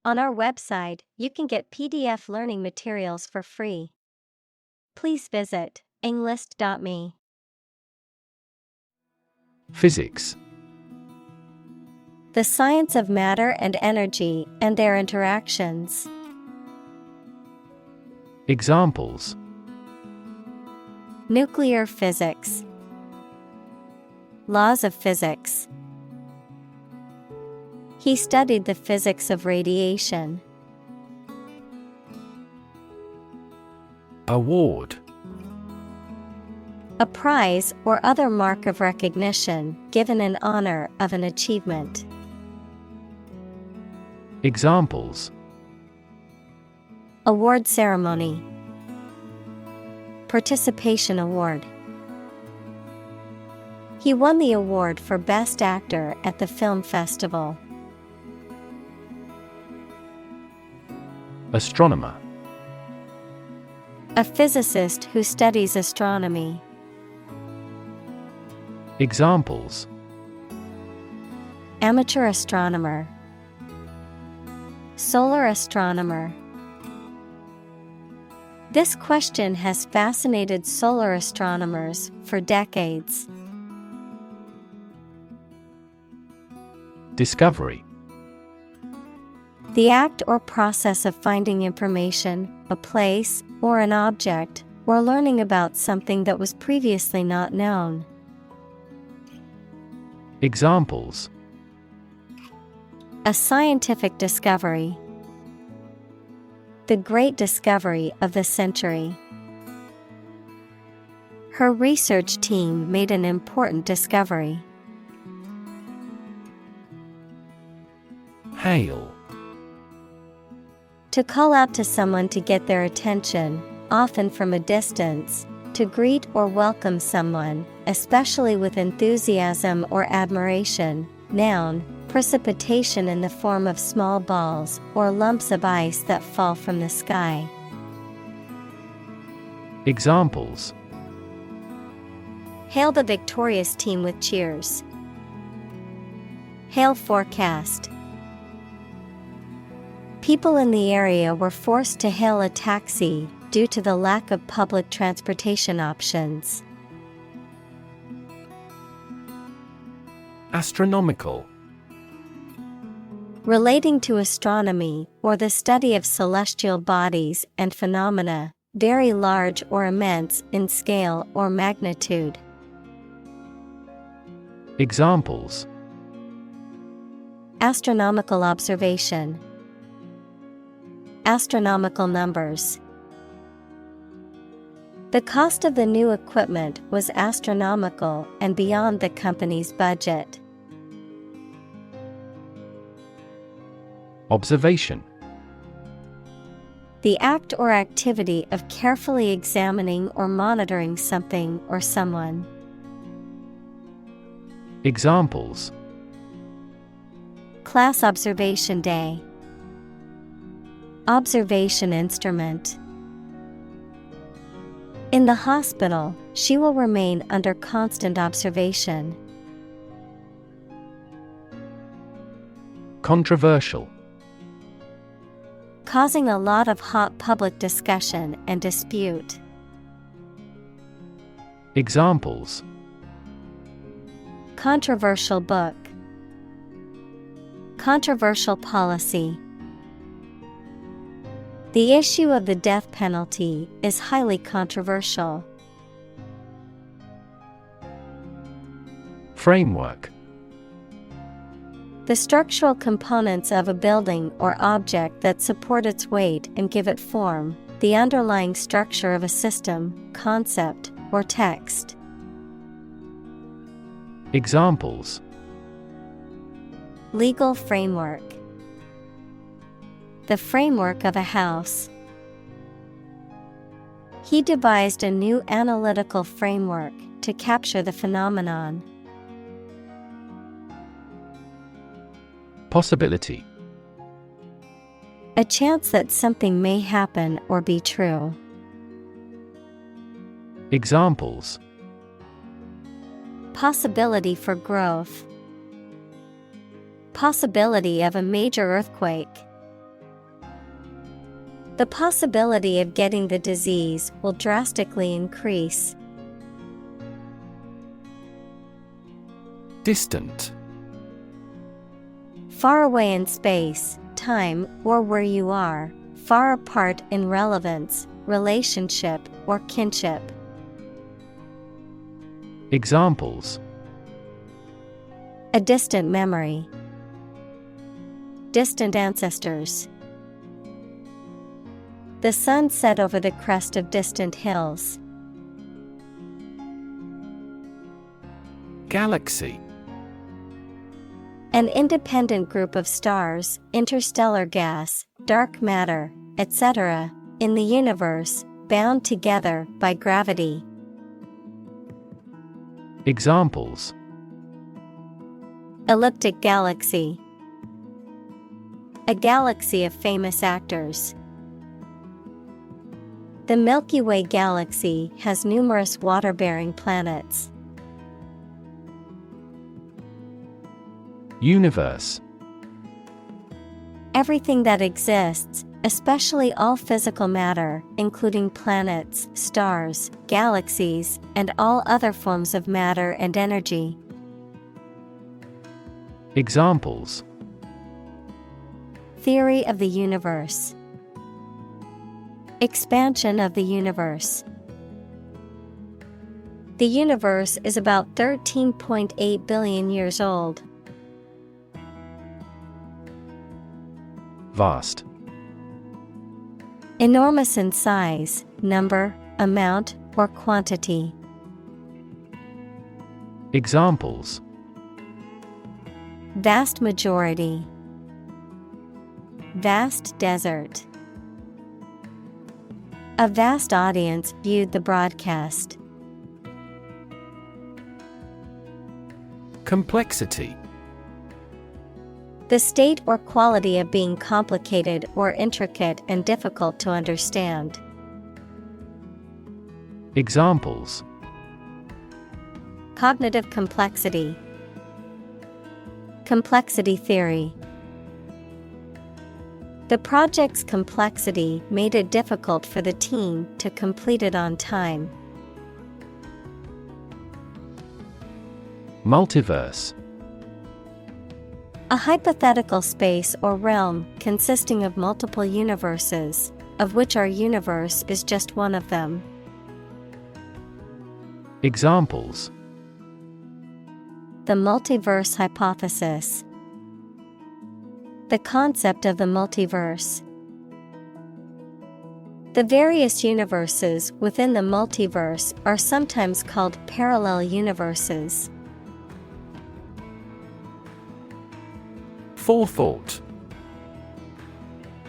On our website, you can get PDF learning materials for free. Please visit englist.me. Physics. The science of matter and energy and their interactions. Examples: Nuclear physics. Laws of physics. He studied the physics of radiation. Award. A prize or other mark of recognition given in honor of an achievement. Examples: Award ceremony. Participation award. He won the award for Best Actor at the film festival. Astronomer. A physicist who studies astronomy. Examples: Amateur astronomer. Solar astronomer. This question has fascinated solar astronomers for decades. Discovery. The act or process of finding information, a place, or an object, or learning about something that was previously not known. Examples: A scientific discovery. The great discovery of the century. Her research team made an important discovery. Hail. To call out to someone to get their attention, often from a distance, to greet or welcome someone, especially with enthusiasm or admiration. Noun, precipitation in the form of small balls or lumps of ice that fall from the sky. Examples: Hail the victorious team with cheers. Hail forecast. People in the area were forced to hail a taxi due to the lack of public transportation options. Astronomical. Relating to astronomy or the study of celestial bodies and phenomena, very large or immense in scale or magnitude. Examples: Astronomical observation. Astronomical numbers. The cost of the new equipment was astronomical and beyond the company's budget. Observation. The act or activity of carefully examining or monitoring something or someone. Examples: Class observation day. Observation instrument. In the hospital, she will remain under constant observation. Controversial. Causing a lot of hot public discussion and dispute. Examples: Controversial book. Controversial policy. The issue of the death penalty is highly controversial. Framework. The structural components of a building or object that support its weight and give it form, the underlying structure of a system, concept, or text. Examples: Legal framework. The framework of a house. He devised a new analytical framework to capture the phenomenon. Possibility. A chance that something may happen or be true. Examples: Possibility for growth. Possibility of a major earthquake. The possibility of getting the disease will drastically increase. Distant. Far away in space, time, or where you are, far apart in relevance, relationship, or kinship. Examples: A distant memory. Distant ancestors. The sun set over the crest of distant hills. Galaxy. An independent group of stars, interstellar gas, dark matter, etc., in the universe, bound together by gravity. Examples: Elliptic galaxy. A galaxy of famous actors. The Milky Way galaxy has numerous water-bearing planets. Universe. Everything that exists, especially all physical matter, including planets, stars, galaxies, and all other forms of matter and energy. Examples: Theory of the universe. Expansion of the universe. The universe is about 13.8 billion years old. Vast. Enormous in size, number, amount, or quantity. Examples: Vast majority. Vast desert. A vast audience viewed the broadcast. Complexity. The state or quality of being complicated or intricate and difficult to understand. Examples: Cognitive complexity. Complexity theory. The project's complexity made it difficult for the team to complete it on time. Multiverse. A hypothetical space or realm consisting of multiple universes, of which our universe is just one of them. Examples: The multiverse hypothesis. The concept of the multiverse. The various universes within the multiverse are sometimes called parallel universes. Forethought.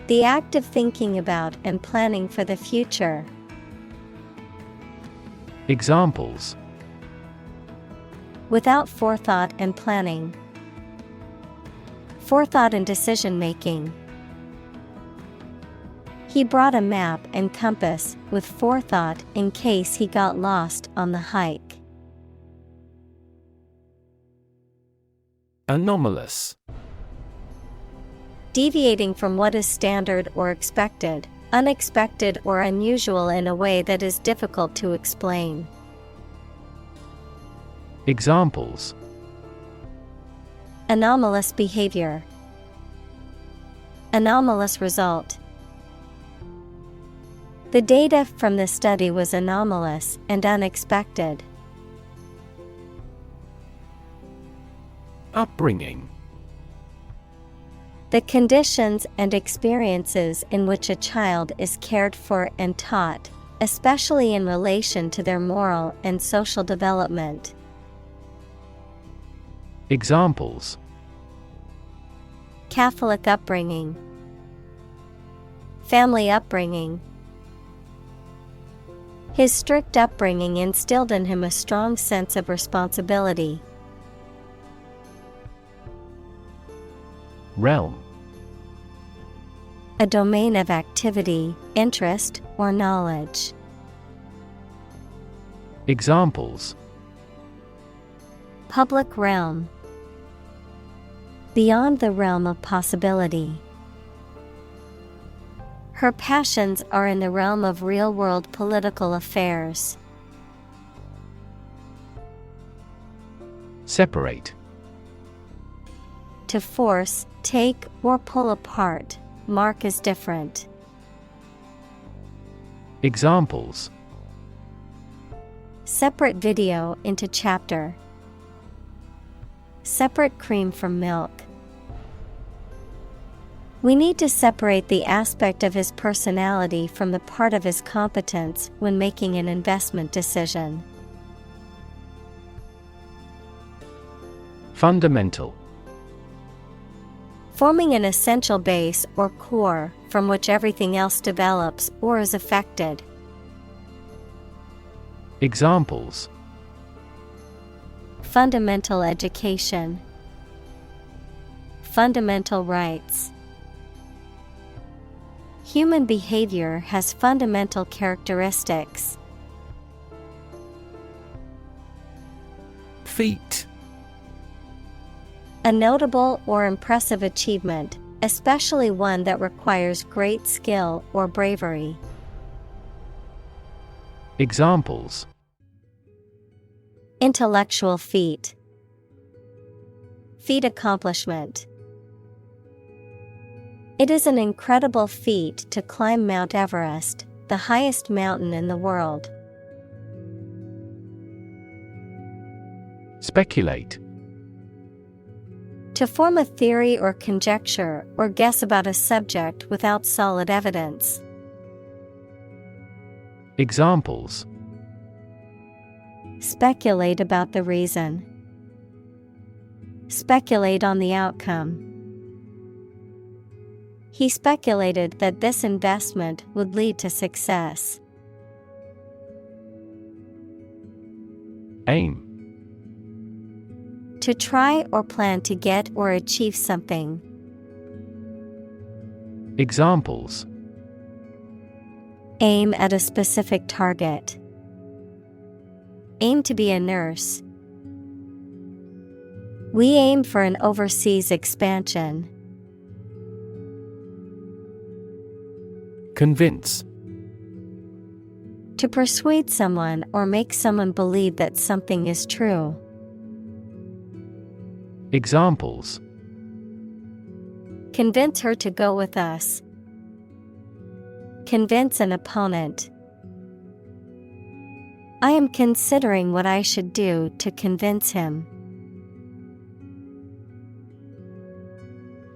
The act of thinking about and planning for the future. Examples: Without forethought and planning. Forethought in decision making. He brought a map and compass with forethought in case he got lost on the hike. Anomalous. Deviating from what is standard or expected, unexpected or unusual in a way that is difficult to explain. Examples: Anomalous behavior. Anomalous result. The data from the study was anomalous and unexpected. Upbringing. The conditions and experiences in which a child is cared for and taught, especially in relation to their moral and social development. Examples: Catholic upbringing. Family upbringing. His strict upbringing instilled in him a strong sense of responsibility. Realm. A domain of activity, interest, or knowledge. Examples: Public realm. Beyond the realm of possibility. Her passions are in the realm of real-world political affairs. Separate. To force, take, or pull apart, mark as different. Examples: separate video into chapter. Separate cream from milk. We need to separate the aspect of his personality from the part of his competence when making an investment decision. Fundamental. Forming an essential base or core from which everything else develops or is affected. Examples: fundamental education. Fundamental rights. Human behavior has fundamental characteristics. Feat. A notable or impressive achievement, especially one that requires great skill or bravery. Examples: intellectual feat. Feat accomplishment. It is an incredible feat to climb Mount Everest, the highest mountain in the world. Speculate. To form a theory or conjecture or guess about a subject without solid evidence. Examples: speculate about the reason. Speculate on the outcome. He speculated that this investment would lead to success. Aim. To try or plan to get or achieve something. Examples: aim at a specific target. Aim to be a nurse. We aim for an overseas expansion. Convince. To persuade someone or make someone believe that something is true. Examples: convince her to go with us. Convince an opponent. I am considering what I should do to convince him.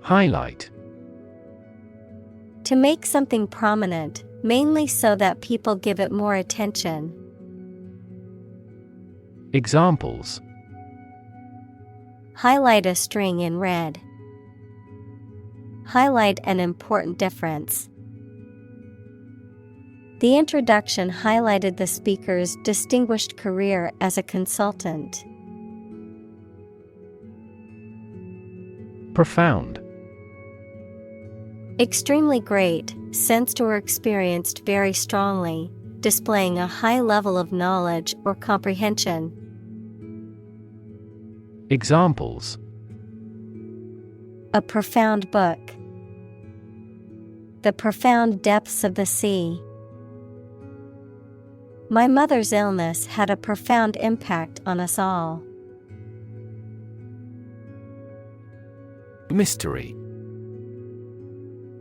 Highlight. To make something prominent, mainly so that people give it more attention. Examples: highlight a string in red. Highlight an important difference. The introduction highlighted the speaker's distinguished career as a consultant. Profound. Extremely great, sensed or experienced very strongly, displaying a high level of knowledge or comprehension. Examples: a profound book. The profound depths of the sea. My mother's illness had a profound impact on us all. Mystery.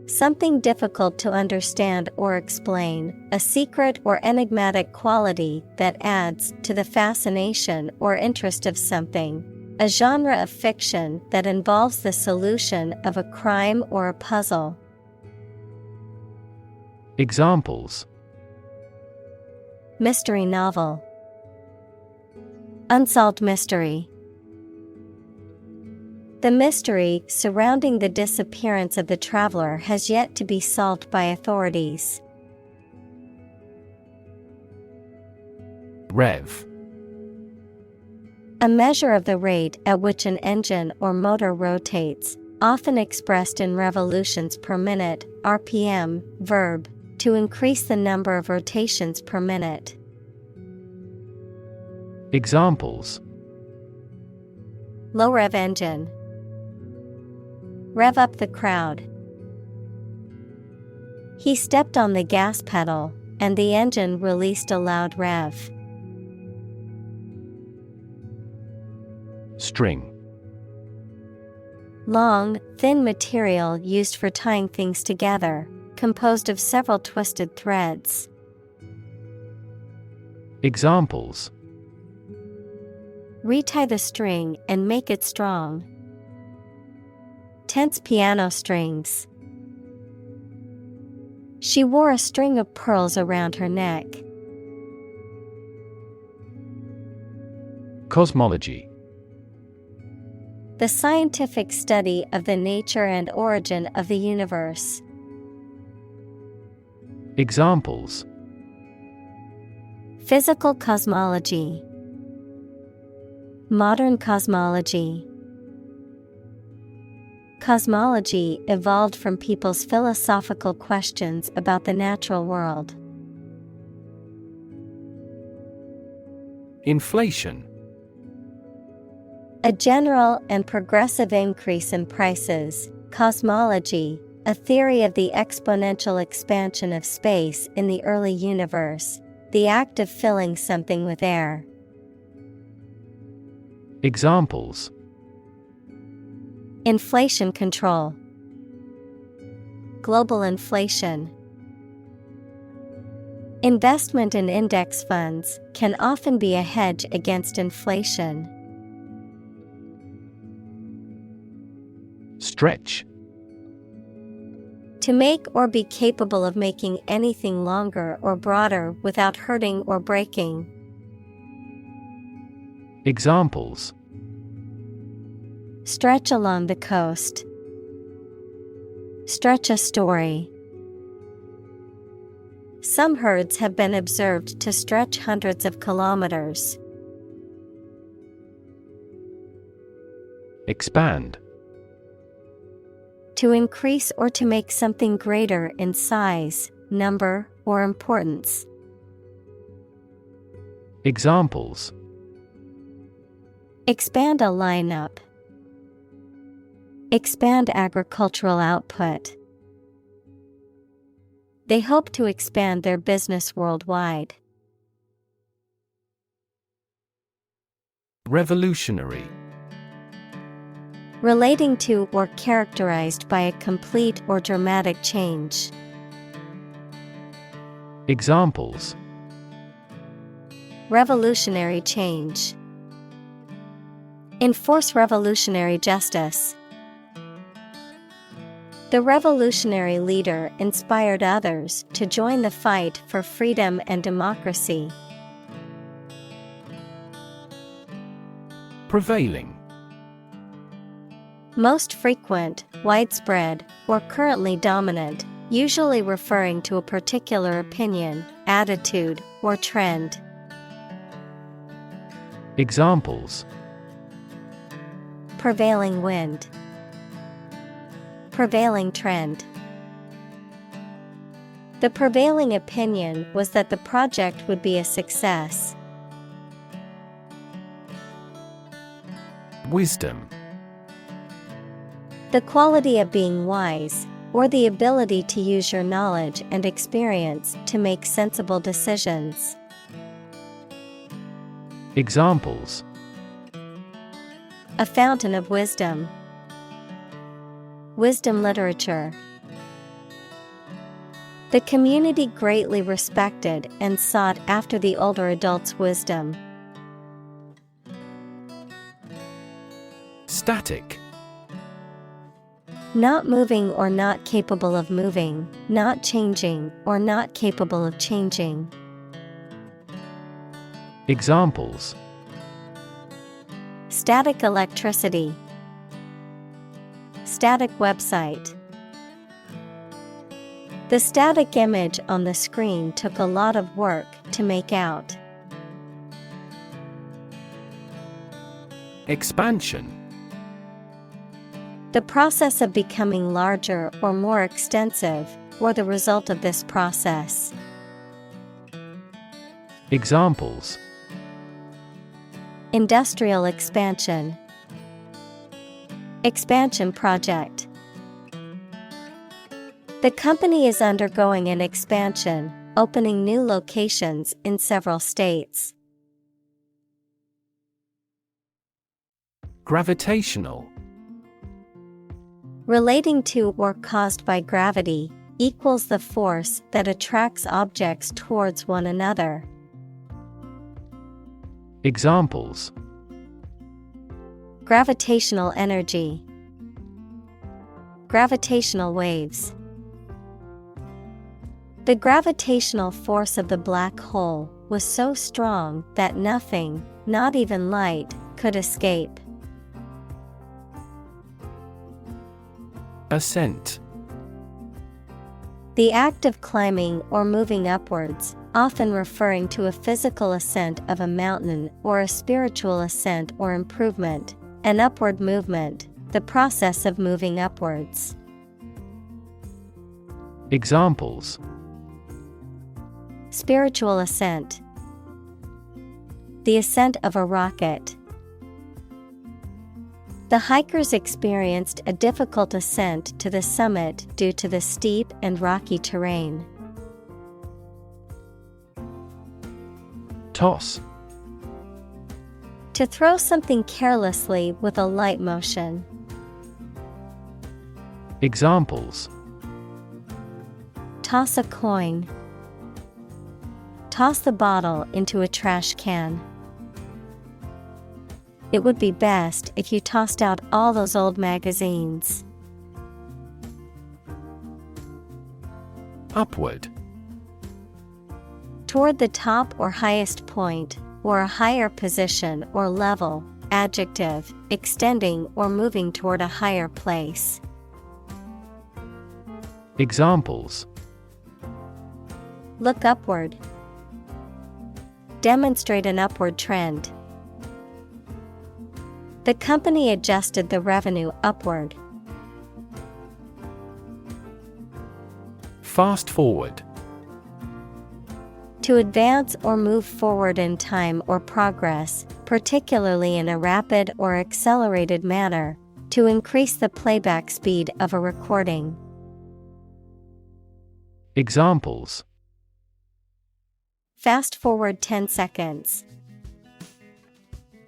Something difficult to understand or explain, a secret or enigmatic quality that adds to the fascination or interest of something. A genre of fiction that involves the solution of a crime or a puzzle. Examples: mystery novel. Unsolved mystery. The mystery surrounding the disappearance of the traveler has yet to be solved by authorities. Rev. A measure of the rate at which an engine or motor rotates, often expressed in revolutions per minute, RPM, verb, to increase the number of rotations per minute. Examples: low rev engine. Rev up the crowd. He stepped on the gas pedal, and the engine released a loud rev. String. Long, thin material used for tying things together, composed of several twisted threads. Examples: Retie the string and make it strong. Tense piano strings. She wore a string of pearls around her neck. Cosmology. The scientific study of the nature and origin of the universe. Examples: Physical cosmology. Modern cosmology. Cosmology evolved from people's philosophical questions about the natural world. Inflation. A general and progressive increase in prices. Cosmology, a theory of the exponential expansion of space in the early universe, the act of filling something with air. Examples: Inflation control. Global inflation. Investment in index funds can often be a hedge against inflation. Stretch. To make or be capable of making anything longer or broader without hurting or breaking. Examples: Stretch along the coast. Stretch a story. Some herds have been observed to stretch hundreds of kilometers. Expand. To increase or to make something greater in size, number, or importance. Examples: Expand a lineup. Expand agricultural output. They hope to expand their business worldwide. Revolutionary. Relating to or characterized by a complete or dramatic change. Examples: Revolutionary change. Enforce revolutionary justice. The revolutionary leader inspired others to join the fight for freedom and democracy. Prevailing. Most frequent, widespread, or currently dominant, usually referring to a particular opinion, attitude, or trend. Examples: Prevailing wind. Prevailing trend. The prevailing opinion was that the project would be a success. Wisdom. The quality of being wise, or the ability to use your knowledge and experience to make sensible decisions. Examples: A fountain of wisdom. Wisdom literature. The community greatly respected and sought after the older adult's wisdom. Static. Not moving or not capable of moving, not changing or not capable of changing. Examples: Static electricity. Static website. The static image on the screen took a lot of work to make out. Expansion. The process of becoming larger or more extensive, or the result of this process. Examples: Industrial expansion. Expansion project. The company is undergoing an expansion, opening new locations in several states. Gravitational. Relating to or caused by gravity, equals the force that attracts objects towards one another. Examples: gravitational energy, gravitational waves. The gravitational force of the black hole was so strong that nothing, not even light, could escape. Ascent. The act of climbing or moving upwards, often referring to a physical ascent of a mountain or a spiritual ascent or improvement, an upward movement, the process of moving upwards. Examples: spiritual ascent, the ascent of a rocket. The hikers experienced a difficult ascent to the summit due to the steep and rocky terrain. Toss. To throw something carelessly with a light motion. Examples: toss a coin, toss the bottle into a trash can. It would be best if you tossed out all those old magazines. Upward. Toward the top or highest point, or a higher position or level, adjective, extending or moving toward a higher place. Examples: look upward, demonstrate an upward trend. The company adjusted the revenue upward. Fast forward. To advance or move forward in time or progress, particularly in a rapid or accelerated manner, to increase the playback speed of a recording. Examples: fast forward 10 seconds.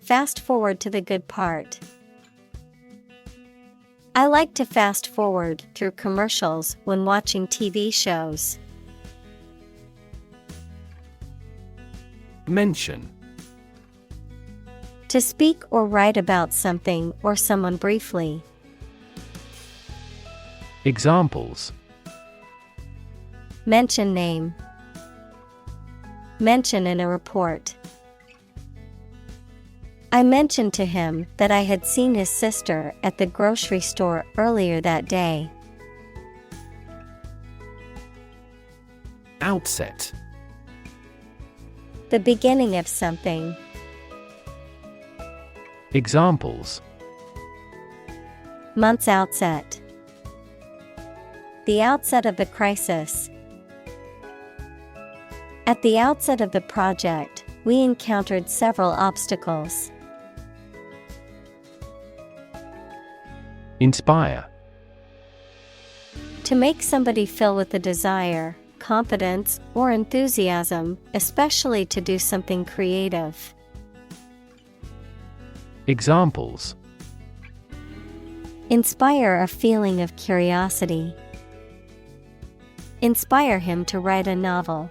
Fast forward to the good part. I like to fast forward through commercials when watching TV shows. Mention. To speak or write about something or someone briefly. Examples: mention name. Mention in a report. I mentioned to him that I had seen his sister at the grocery store earlier that day. Outset. The beginning of something. Examples: month's outset. The outset of the crisis. At the outset of the project, we encountered several obstacles. Inspire. To make somebody feel with a desire, confidence, or enthusiasm, especially to do something creative. Examples: inspire a feeling of curiosity. Inspire him to write a novel.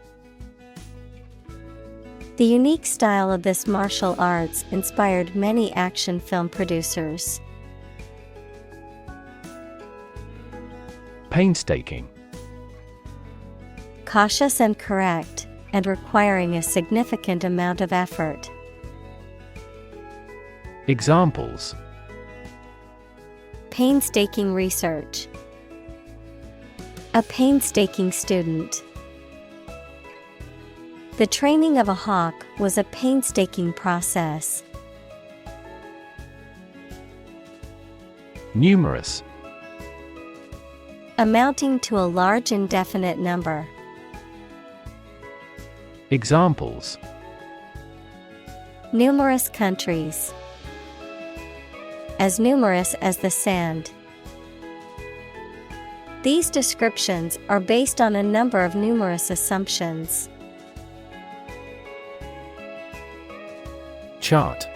The unique style of this martial arts inspired many action film producers. Painstaking. Cautious and correct, and requiring a significant amount of effort. Examples: painstaking research. A painstaking student. The training of a hawk was a painstaking process. Numerous. Amounting to a large indefinite number. Examples: numerous countries. As numerous as the sand. These descriptions are based on a number of numerous assumptions. Chart.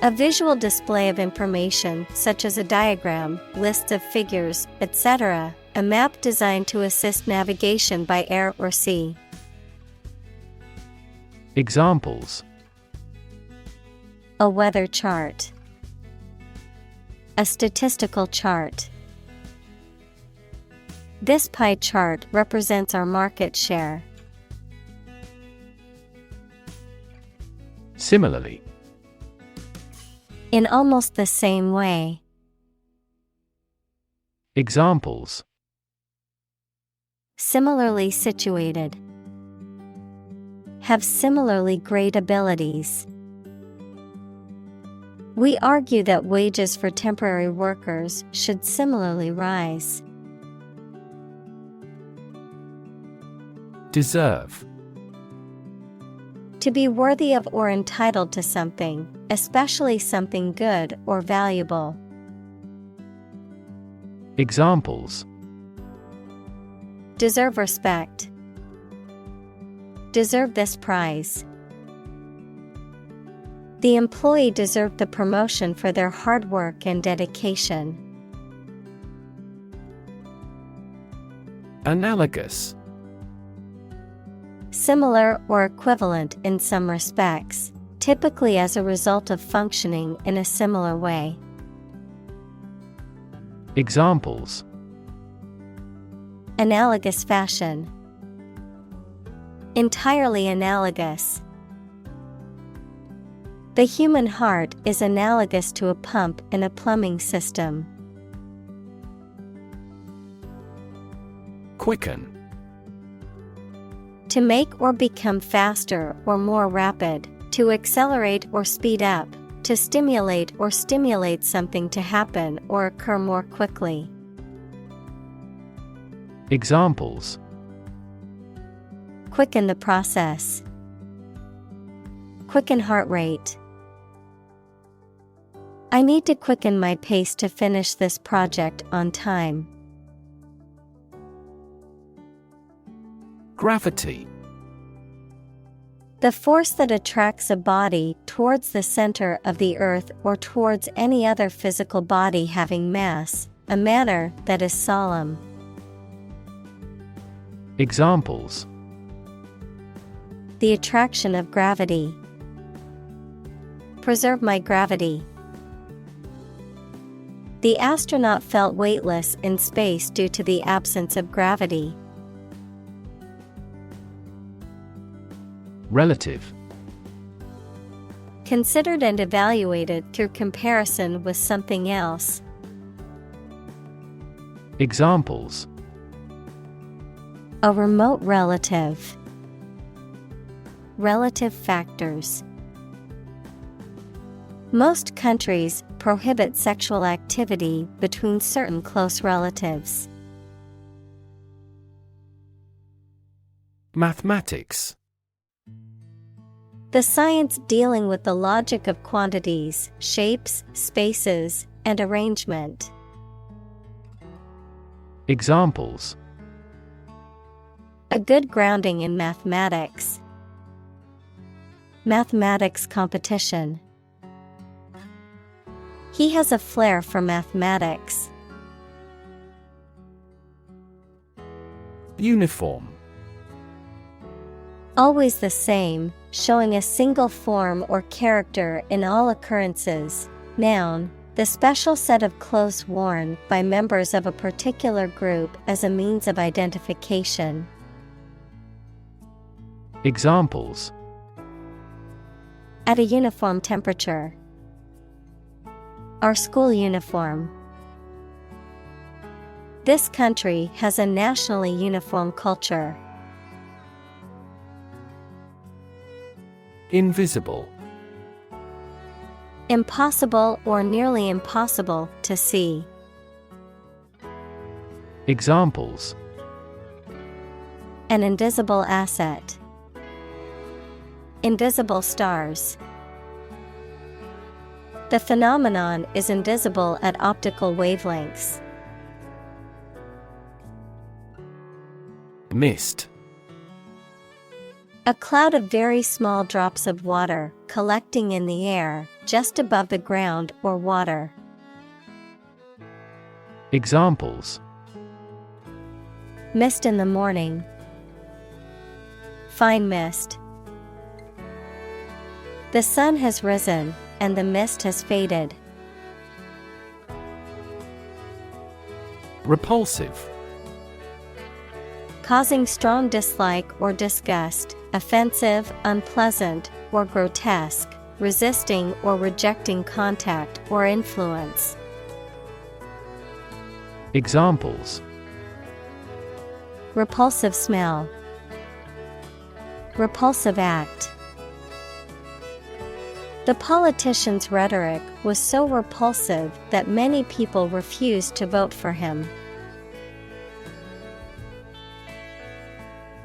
A visual display of information such as a diagram, lists of figures, etc., a map designed to assist navigation by air or sea. Examples: A weather chart. A statistical chart. This pie chart represents our market share. Similarly. In almost the same way. Examples: Similarly situated. Have similarly great abilities. We argue that wages for temporary workers should similarly rise. Deserve. To be worthy of or entitled to something, especially something good or valuable. Examples: Deserve respect. Deserve this prize. The employee deserved the promotion for their hard work and dedication. Analogous. Similar or equivalent in some respects, typically as a result of functioning in a similar way. Examples: Analogous fashion. Entirely analogous. The human heart is analogous to a pump in a plumbing system. Quicken. To make or become faster or more rapid, to accelerate or speed up, to stimulate or stimulate something to happen or occur more quickly. Examples: Quicken the process. Quicken heart rate. I need to quicken my pace to finish this project on time. Gravity. The force that attracts a body towards the center of the earth or towards any other physical body having mass, a manner that is solemn. Examples: The attraction of gravity. Preserve my gravity. The astronaut felt weightless in space due to the absence of gravity. Relative. Considered and evaluated through comparison with something else. Examples: A remote relative. Relative factors. Most countries prohibit sexual activity between certain close relatives. Mathematics. The science dealing with the logic of quantities, shapes, spaces, and arrangement. Examples: A good grounding in mathematics. Mathematics competition. He has a flair for mathematics. Uniform. Always the same, showing a single form or character in all occurrences. Noun, the special set of clothes worn by members of a particular group as a means of identification. Examples: At a uniform temperature. Our school uniform. This country has a nationally uniform culture. Invisible. Impossible or nearly impossible to see. Examples: An invisible asset. Invisible stars. The phenomenon is invisible at optical wavelengths. Mist. A cloud of very small drops of water collecting in the air, just above the ground or water. Examples: Mist in the morning. Fine mist. The sun has risen, and the mist has faded. Repulsive. Causing strong dislike or disgust, offensive, unpleasant, or grotesque, resisting or rejecting contact or influence. Examples: Repulsive smell. Repulsive act. The politician's rhetoric was so repulsive that many people refused to vote for him.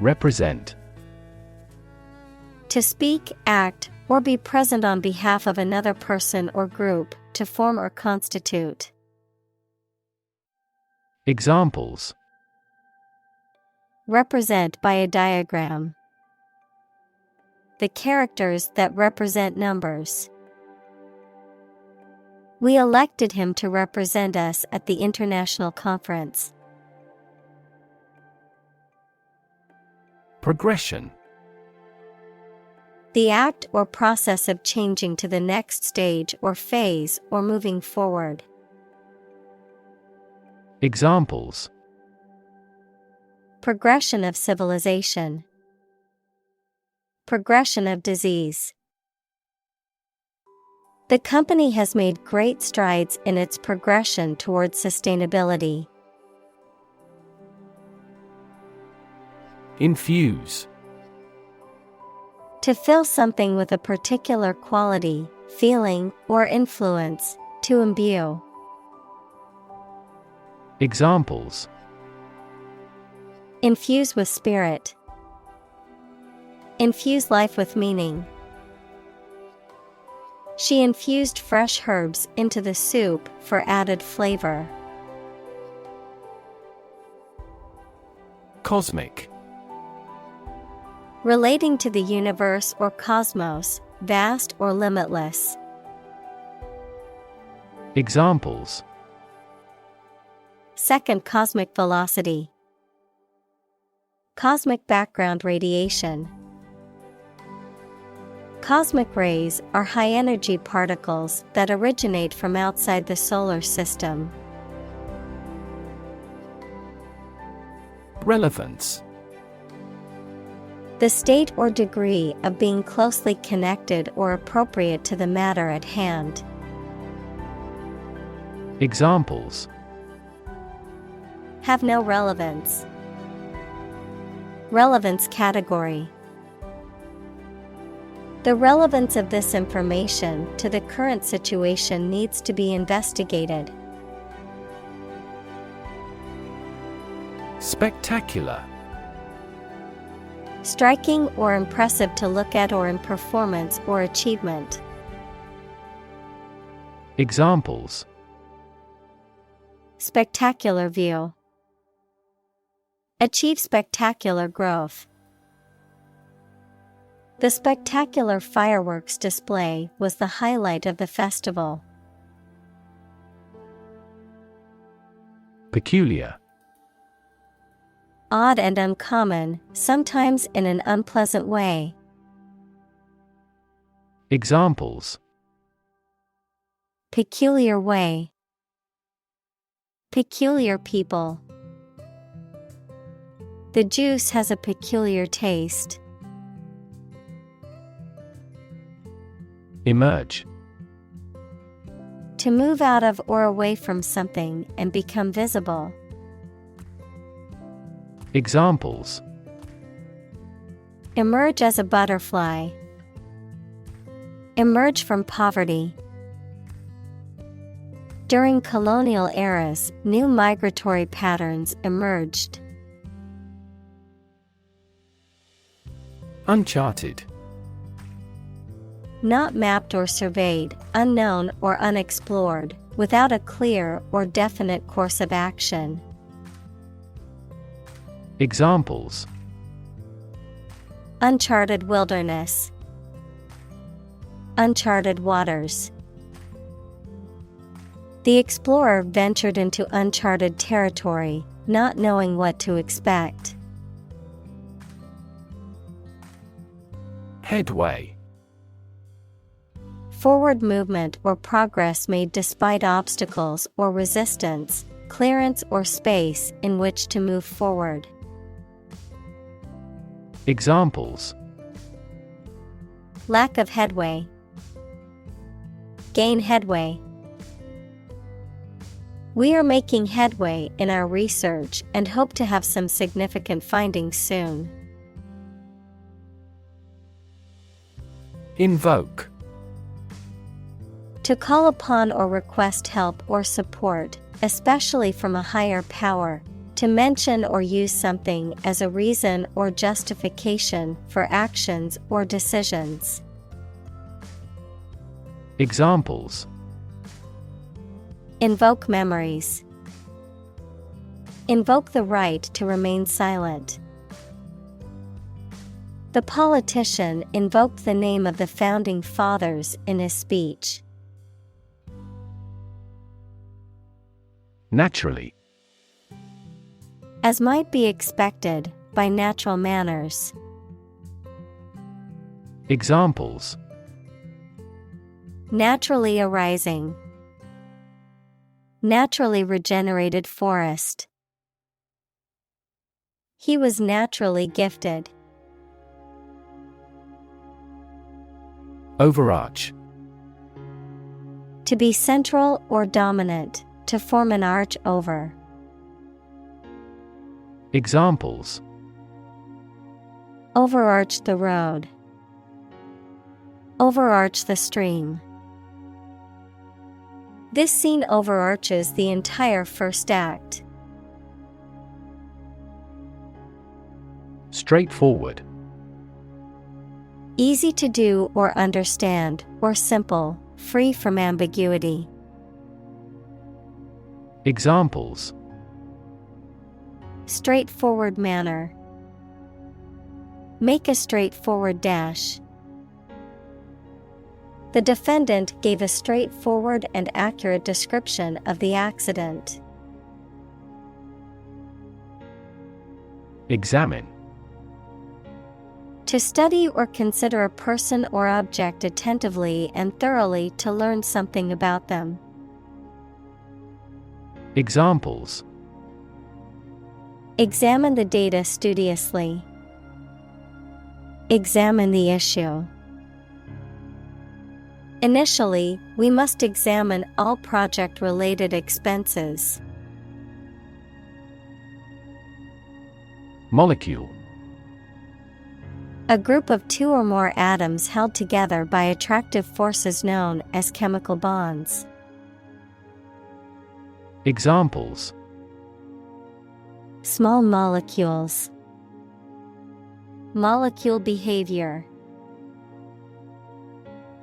Represent. To speak, act, or be present on behalf of another person or group, to form or constitute. Examples: Represent by a diagram. The characters that represent numbers. We elected him to represent us at the international conference. Progression. The act or process of changing to the next stage or phase or moving forward. Examples: Progression of civilization. Progression of disease. The company has made great strides in its progression towards sustainability. Infuse. To fill something with a particular quality, feeling, or influence, to imbue. Examples: Infuse with spirit. Infuse life with meaning. She infused fresh herbs into the soup for added flavor. Cosmic. Relating to the universe or cosmos, vast or limitless. Examples: Second cosmic velocity. Cosmic background radiation. Cosmic rays are high-energy particles that originate from outside the solar system. Relevance. The state or degree of being closely connected or appropriate to the matter at hand. Examples: Have no relevance. Relevance category. The relevance of this information to the current situation needs to be investigated. Spectacular. Striking or impressive to look at or in performance or achievement. Examples: Spectacular view. Achieve spectacular growth. The spectacular fireworks display was the highlight of the festival. Peculiar. Odd and uncommon, sometimes in an unpleasant way. Examples: Peculiar way. Peculiar people. The juice has a peculiar taste. Emerge. To move out of or away from something and become visible. Examples: Emerge as a butterfly. Emerge from poverty. During colonial eras, new migratory patterns emerged. Uncharted. Not mapped or surveyed, unknown or unexplored, without a clear or definite course of action. Examples: uncharted wilderness, uncharted waters. The explorer ventured into uncharted territory, not knowing what to expect. Headway. Forward movement or progress made despite obstacles or resistance, clearance or space in which to move forward. Examples: lack of headway, gain headway. We are making headway in our research and hope to have some significant findings soon. Invoke. To call upon or request help or support, especially from a higher power, to mention or use something as a reason or justification for actions or decisions. Examples: invoke memories, invoke the right to remain silent. The politician invoked the name of the founding fathers in his speech. Naturally. As might be expected, by natural manners. Examples: naturally arising, naturally regenerated forest. He was naturally gifted. Overarch. To be central or dominant, to form an arch over. Examples: overarch the road, overarch the stream. This scene overarches the entire first act. Straightforward. Easy to do or understand, or simple, free from ambiguity. Examples: straightforward manner, make a straightforward dash. The defendant gave a straightforward and accurate description of the accident. Examine. To study or consider a person or object attentively and thoroughly to learn something about them. Examples: examine the data studiously. Examine the issue. Initially, we must examine all project-related expenses. Molecule. A group of two or more atoms held together by attractive forces known as chemical bonds. Examples: small molecules, molecule behavior.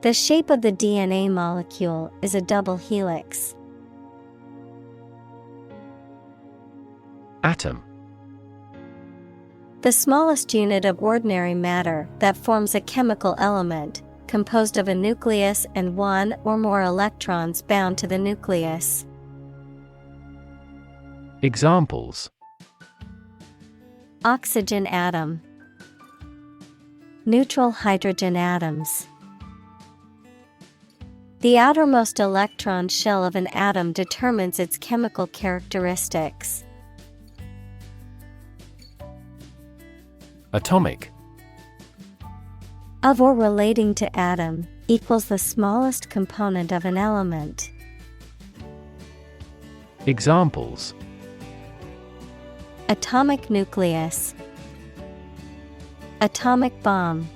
The shape of the DNA molecule is a double helix. Atom. The smallest unit of ordinary matter that forms a chemical element, composed of a nucleus and one or more electrons bound to the nucleus. Examples: oxygen atom, neutral hydrogen atoms. The outermost electron shell of an atom determines its chemical characteristics. Atomic. Of or relating to atom, equals the smallest component of an element. Examples: atomic nucleus, atomic bomb.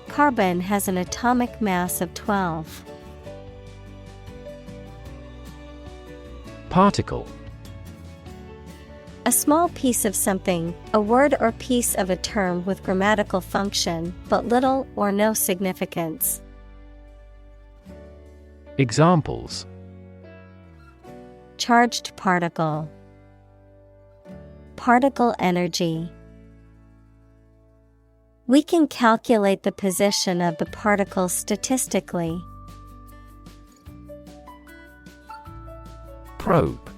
Carbon has an atomic mass of 12. Particle. A small piece of something, a word or piece of a term with grammatical function, but little or no significance. Examples: charged particle, particle energy. We can calculate the position of the particle statistically. Probe.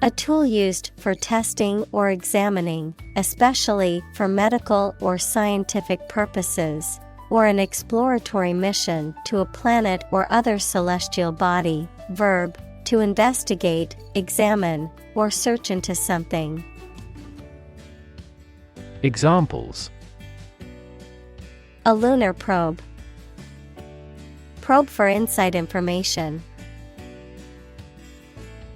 A tool used for testing or examining, especially for medical or scientific purposes, or an exploratory mission to a planet or other celestial body. Verb, to investigate, examine, or search into something. Examples: a lunar probe, probe for inside information.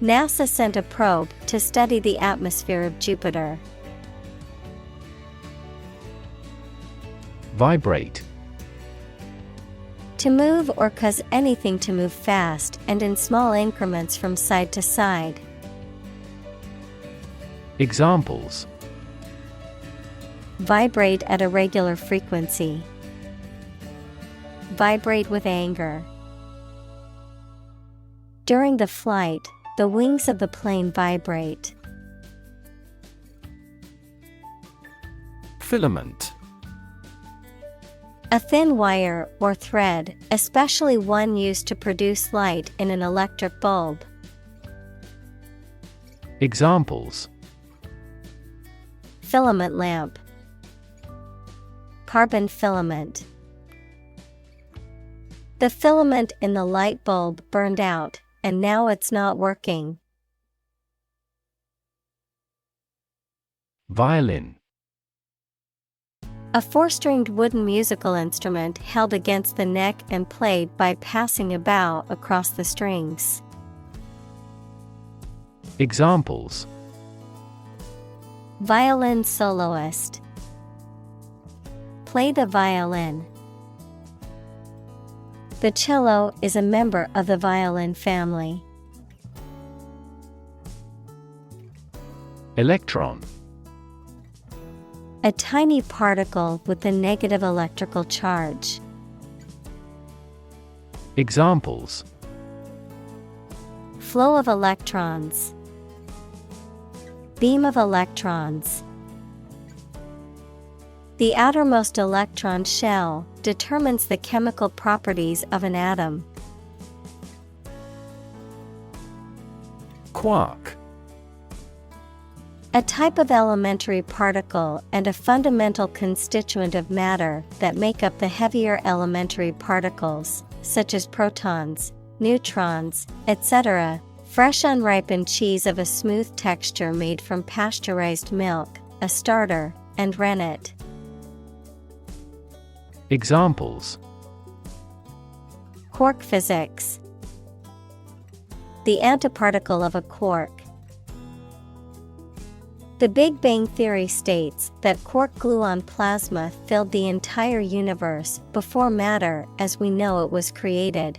NASA sent a probe to study the atmosphere of Jupiter. Vibrate. To move or cause anything to move fast and in small increments from side to side. Examples: vibrate at a regular frequency. Vibrate with anger. During the flight, the wings of the plane vibrate. Filament. A thin wire or thread, especially one used to produce light in an electric bulb. Examples: filament lamp, carbon filament. The filament in the light bulb burned out, and now it's not working. Violin. A four-stringed wooden musical instrument held against the neck and played by passing a bow across the strings. Examples: violin soloist. Play the violin. The cello is a member of the violin family. Electron. A tiny particle with a negative electrical charge. Examples: flow of electrons. Beam of electrons. The outermost electron shell determines the chemical properties of an atom. Quark. A type of elementary particle and a fundamental constituent of matter that make up the heavier elementary particles, such as protons, neutrons, etc. Fresh unripened cheese of a smooth texture made from pasteurized milk, a starter, and rennet. Examples: quark physics. The antiparticle of a quark. The Big Bang Theory states that quark gluon plasma filled the entire universe before matter as we know it was created.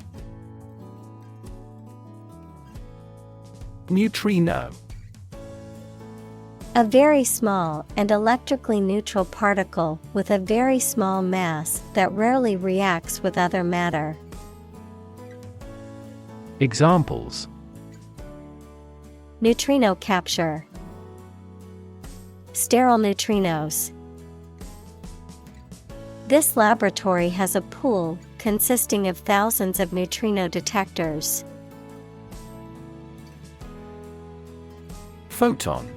Neutrino. A very small and electrically neutral particle with a very small mass that rarely reacts with other matter. Examples: neutrino capture. Sterile neutrinos. This laboratory has a pool consisting of thousands of neutrino detectors. Photon.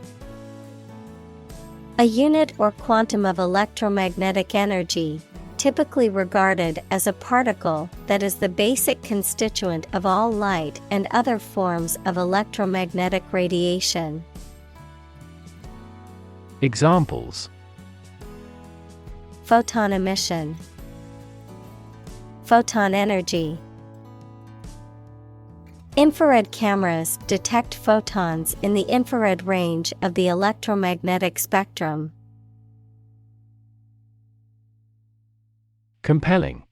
A unit or quantum of electromagnetic energy, typically regarded as a particle that is the basic constituent of all light and other forms of electromagnetic radiation. Examples: photon emission. Photon energy. Infrared cameras detect photons in the infrared range of the electromagnetic spectrum. Compelling.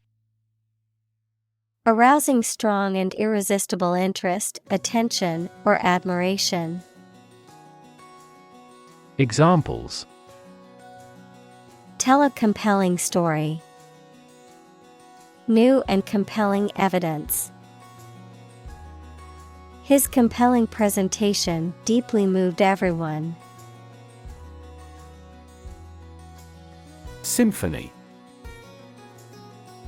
Arousing strong and irresistible interest, attention, or admiration. Examples: tell a compelling story. New and compelling evidence. His compelling presentation deeply moved everyone. Symphony.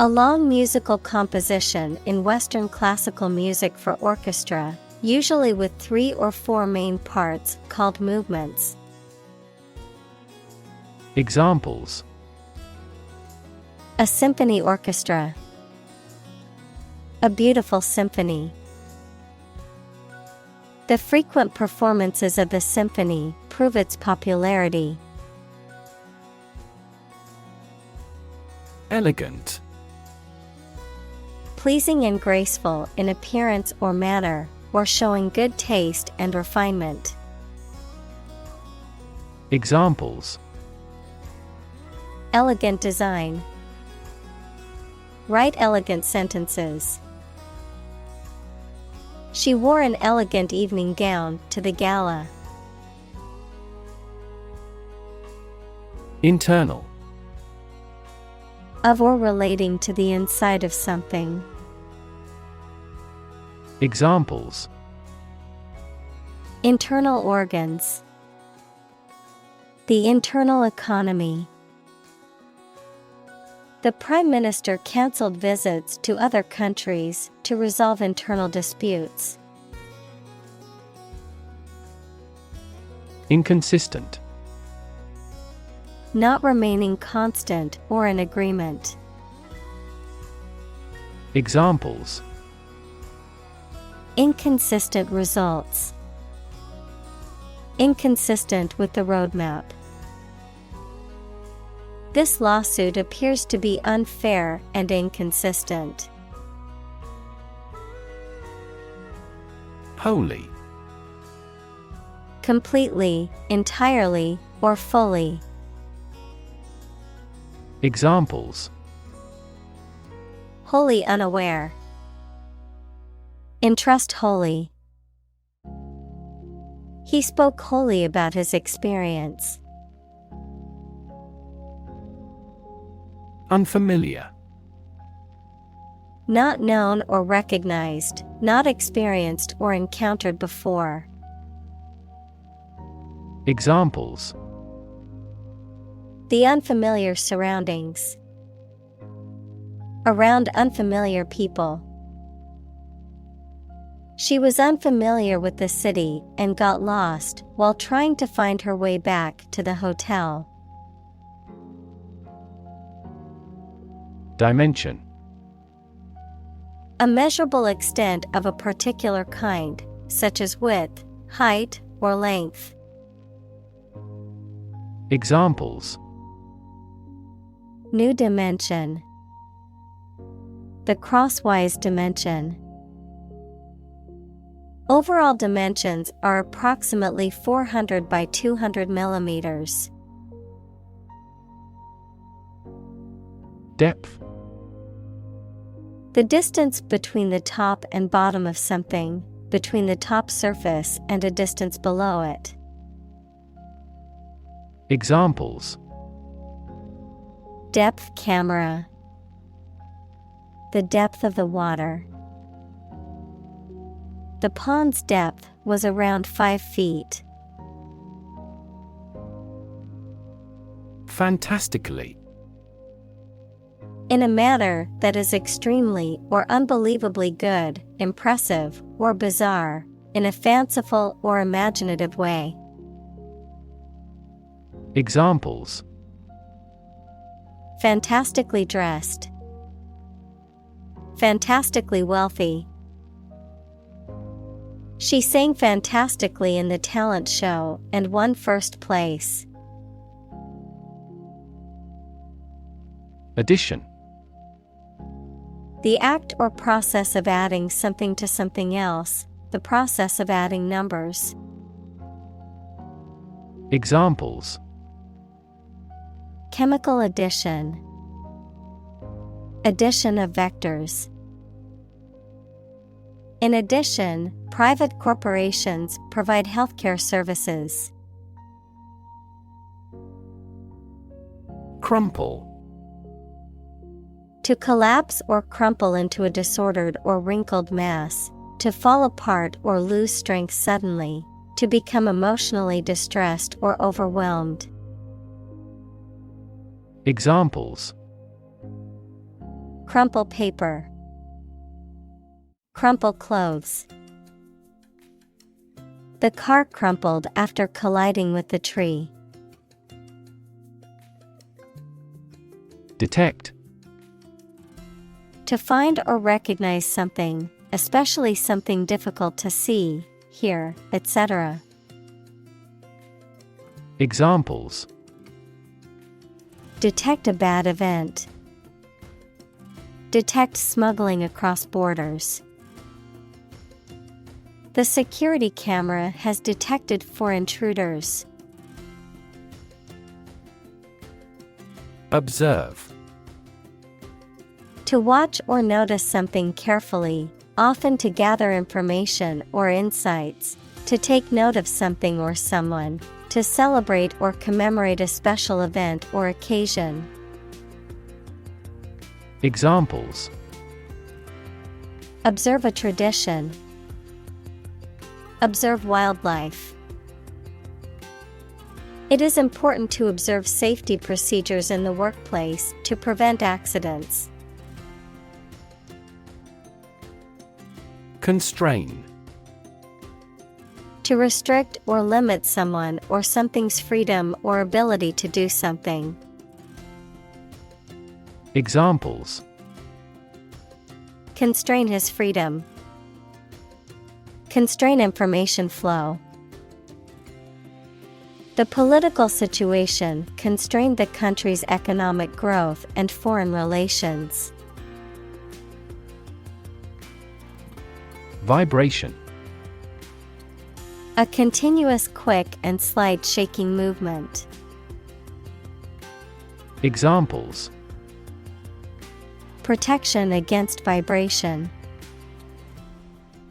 A long musical composition in Western classical music for orchestra, usually with 3 or 4 main parts called movements. Examples: A symphony orchestra. A beautiful symphony. The frequent performances of the symphony prove its popularity. Elegant. Pleasing and graceful in appearance or manner, or showing good taste and refinement. Examples: Elegant design. Write elegant sentences. She wore an elegant evening gown to the gala. Internal. Of or relating to the inside of something. Examples: Internal organs. The internal economy. The Prime Minister cancelled visits to other countries to resolve internal disputes. Inconsistent. Not remaining constant or in agreement. Examples: Inconsistent results. Inconsistent with the roadmap. This lawsuit appears to be unfair and inconsistent. Wholly. Completely, entirely, or fully. Examples: Wholly unaware. Entrust wholly. He spoke wholly about his experience. Unfamiliar. Not known or recognized, not experienced or encountered before. Examples: The unfamiliar surroundings. Around unfamiliar people. She was unfamiliar with the city and got lost while trying to find her way back to the hotel. Dimension. A measurable extent of a particular kind, such as width, height, or length. Examples: New dimension. The crosswise dimension. Overall dimensions are approximately 400 by 200 millimeters. Depth. The distance between the top and bottom of something, between the top surface and a distance below it. Examples: Depth camera. The depth of the water. The pond's depth was around 5 feet. Fantastically. In a manner that is extremely or unbelievably good, impressive, or bizarre, in a fanciful or imaginative way. Examples: Fantastically dressed. Fantastically wealthy. She sang fantastically in the talent show and won first place. Addition. The act or process of adding something to something else, the process of adding numbers. Examples: Chemical addition. Addition of vectors. In addition, private corporations provide healthcare services. Crumple. To collapse or crumple into a disordered or wrinkled mass, to fall apart or lose strength suddenly, to become emotionally distressed or overwhelmed. Examples: Crumple paper. Crumple clothes. The car crumpled after colliding with the tree. Detect. To find or recognize something, especially something difficult to see, hear, etc. Examples: Detect a bad event. Detect smuggling across borders. The security camera has detected 4 intruders. Observe. To watch or notice something carefully, often to gather information or insights, to take note of something or someone, to celebrate or commemorate a special event or occasion. Examples: Observe a tradition. Observe wildlife. It is important to observe safety procedures in the workplace to prevent accidents. Constrain. To restrict or limit someone or something's freedom or ability to do something. Examples: Constrain his freedom. Constrain information flow. The political situation constrained the country's economic growth and foreign relations. Vibration. A continuous quick and slight shaking movement. Examples: Protection against vibration.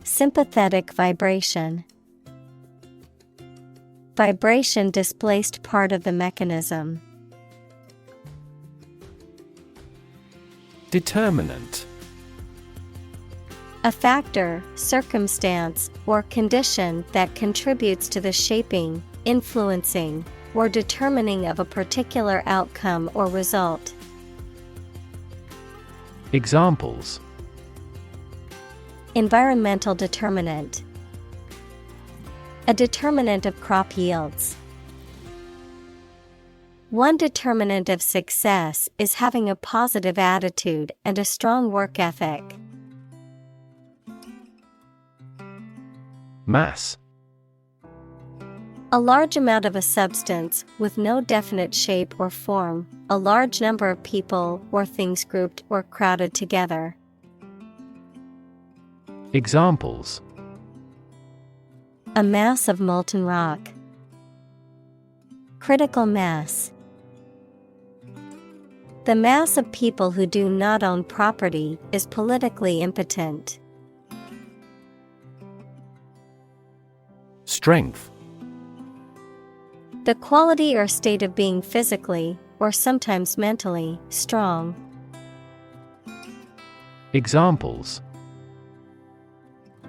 Sympathetic vibration. Vibration displaced part of the mechanism. Determinant. A factor, circumstance, or condition that contributes to the shaping, influencing, or determining of a particular outcome or result. Examples: Environmental determinant. A determinant of crop yields. One determinant of success is having a positive attitude and a strong work ethic. Mass. A large amount of a substance with no definite shape or form, a large number of people or things grouped or crowded together. Examples: A mass of molten rock. Critical mass. The mass of people who do not own property is politically impotent. Strength. The quality or state of being physically, or sometimes mentally, strong. Examples: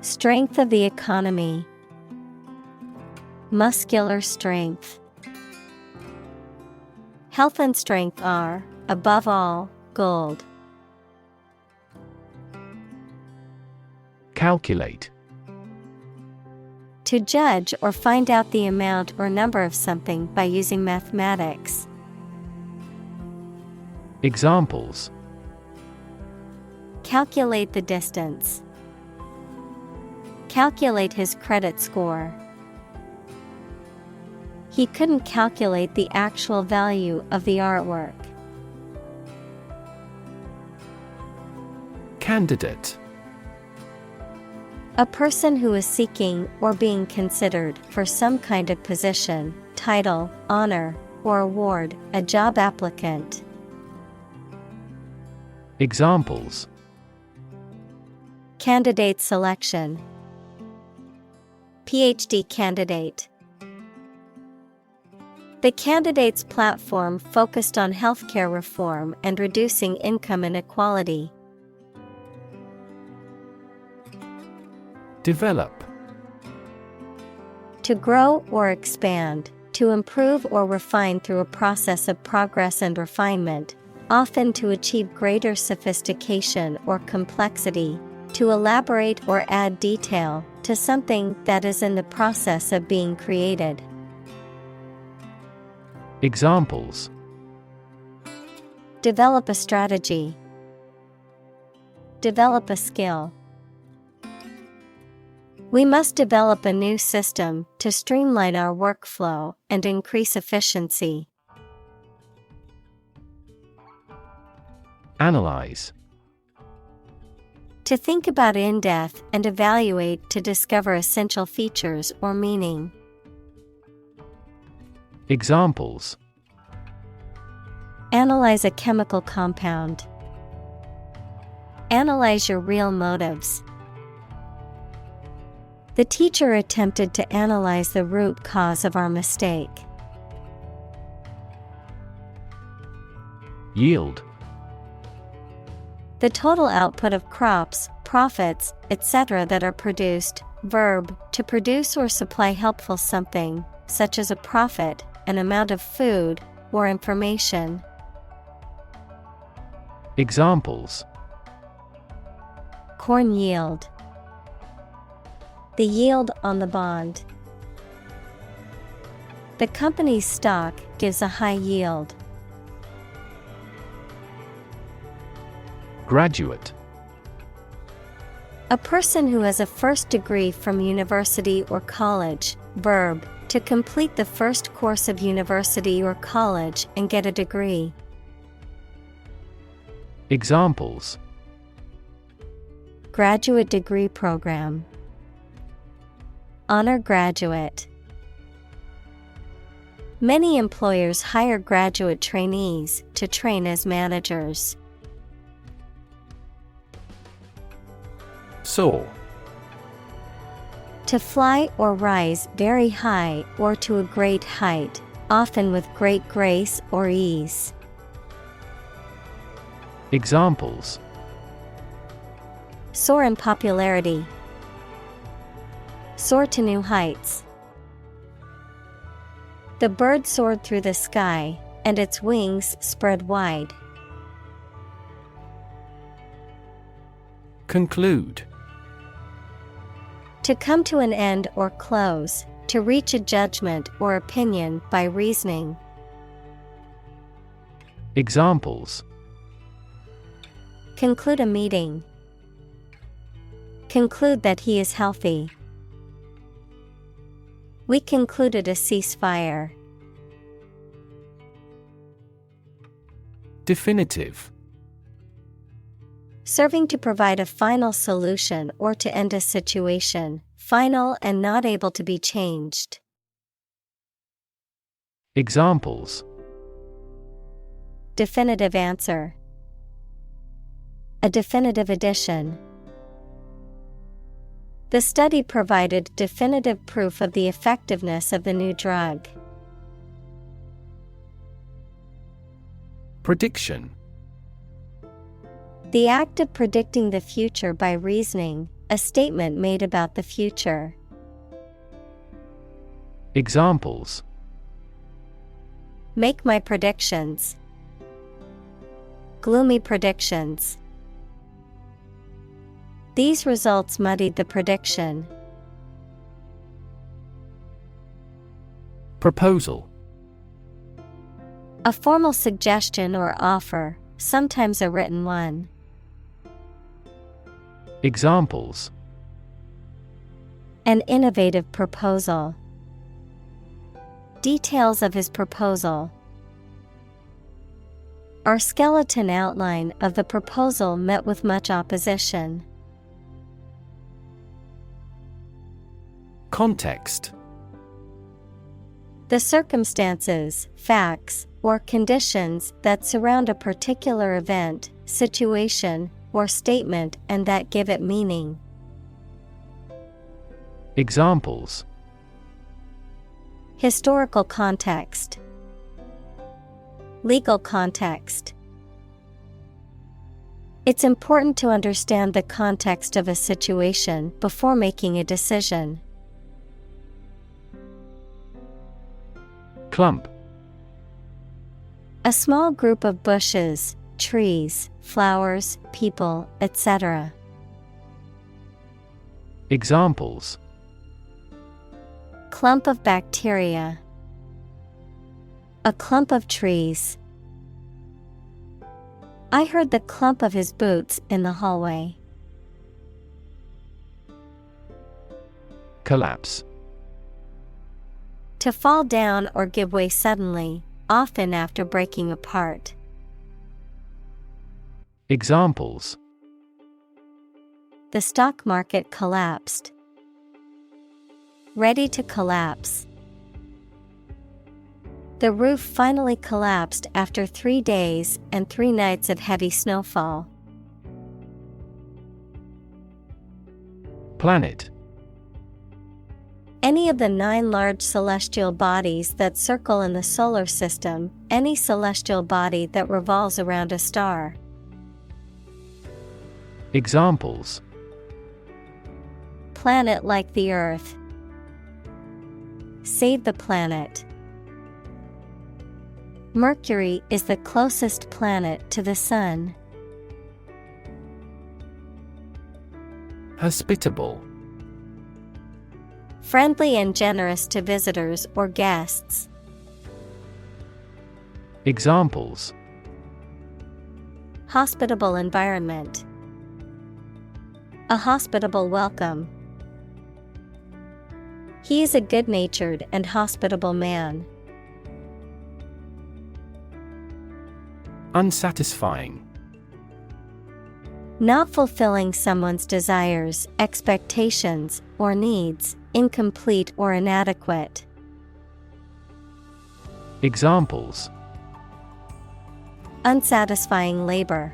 Strength of the economy. Muscular strength. Health and strength are, above all, gold. Calculate. To judge or find out the amount or number of something by using mathematics. Examples: Calculate the distance. Calculate his credit score. He couldn't calculate the actual value of the artwork. Candidate. A person who is seeking or being considered for some kind of position, title, honor, or award, a job applicant. Examples: Candidate selection. PhD candidate. The candidate's platform focused on healthcare reform and reducing income inequality. Develop. To grow or expand, to improve or refine through a process of progress and refinement, often to achieve greater sophistication or complexity, to elaborate or add detail to something that is in the process of being created. Examples: Develop a strategy. Develop a skill. We must develop a new system to streamline our workflow and increase efficiency. Analyze. To think about in depth and evaluate to discover essential features or meaning. Examples: Analyze a chemical compound. Analyze your real motives. The teacher attempted to analyze the root cause of our mistake. Yield. The total output of crops, profits, etc. that are produced. Verb, to produce or supply helpful something, such as a profit, an amount of food, or information. Examples: Corn yield. The yield on the bond. The company's stock gives a high yield. Graduate. A person who has a first degree from university or college. Verb, to complete the first course of university or college and get a degree. Examples: Graduate degree program. Honor graduate. Many employers hire graduate trainees to train as managers. Soar. To fly or rise very high or to a great height, often with great grace or ease. Examples: Soar in popularity. Soar to new heights. The bird soared through the sky, and its wings spread wide. Conclude. To come to an end or close, to reach a judgment or opinion by reasoning. Examples: Conclude a meeting. Conclude that he is healthy. We concluded a ceasefire. Definitive. Serving to provide a final solution or to end a situation, final and not able to be changed. Examples: Definitive answer. A definitive edition. The study provided definitive proof of the effectiveness of the new drug. Prediction. The act of predicting the future by reasoning, a statement made about the future. Examples: Make my predictions. Gloomy predictions. These results muddied the prediction. Proposal. A formal suggestion or offer, sometimes a written one. Examples: An innovative proposal. Details of his proposal. Our skeleton outline of the proposal met with much opposition. Context. The circumstances, facts, or conditions that surround a particular event, situation, or statement and that give it meaning. Examples: Historical context. Legal context. It's important to understand the context of a situation before making a decision. Clump. A small group of bushes, trees, flowers, people, etc. Examples: Clump of bacteria. A clump of trees. I heard the clump of his boots in the hallway. Collapse. To fall down or give way suddenly, often after breaking apart. Examples: The stock market collapsed. Ready to collapse. The roof finally collapsed after 3 days and 3 nights of heavy snowfall. Planet. Any of the 9 large celestial bodies that circle in the solar system, any celestial body that revolves around a star. Examples: Planet like the Earth. Save the planet. Mercury is the closest planet to the Sun. Hospitable. Friendly and generous to visitors or guests. Examples: Hospitable environment. A hospitable welcome. He is a good-natured and hospitable man. Unsatisfying. Not fulfilling someone's desires, expectations, or needs, incomplete or inadequate. Examples: Unsatisfying labor.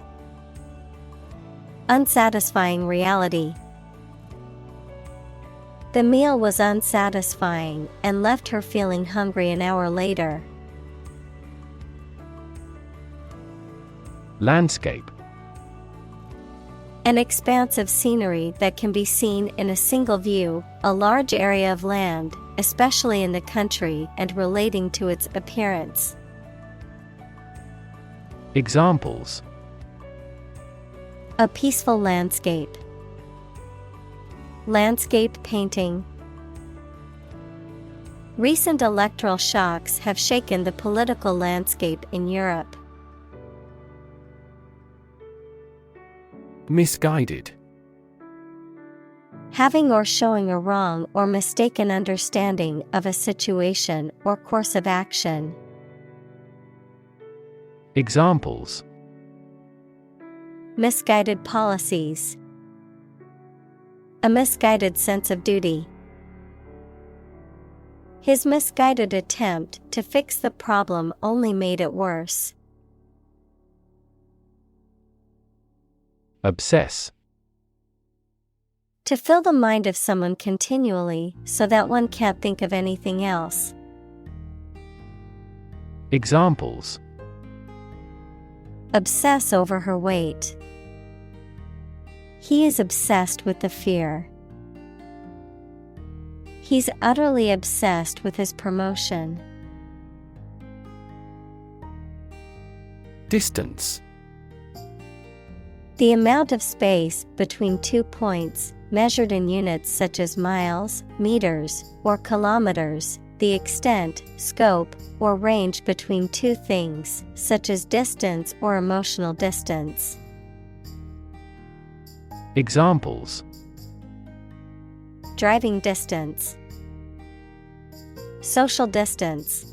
Unsatisfying reality. The meal was unsatisfying and left her feeling hungry an hour later. Landscape. An expanse of scenery that can be seen in a single view, a large area of land, especially in the country and relating to its appearance. Examples: A peaceful landscape. Landscape painting. Recent electoral shocks have shaken the political landscape in Europe. Misguided. Having or showing a wrong or mistaken understanding of a situation or course of action. Examples: Misguided policies. A misguided sense of duty. His misguided attempt to fix the problem only made it worse. Obsess. To fill the mind of someone continually so that one can't think of anything else. Examples: Obsess over her weight. He is obsessed with the fear. He's utterly obsessed with his promotion. Distance. The amount of space between 2 points, measured in units such as miles, meters, or kilometers, the extent, scope, or range between 2 things, such as distance or emotional distance. Examples: Driving distance. Social distance.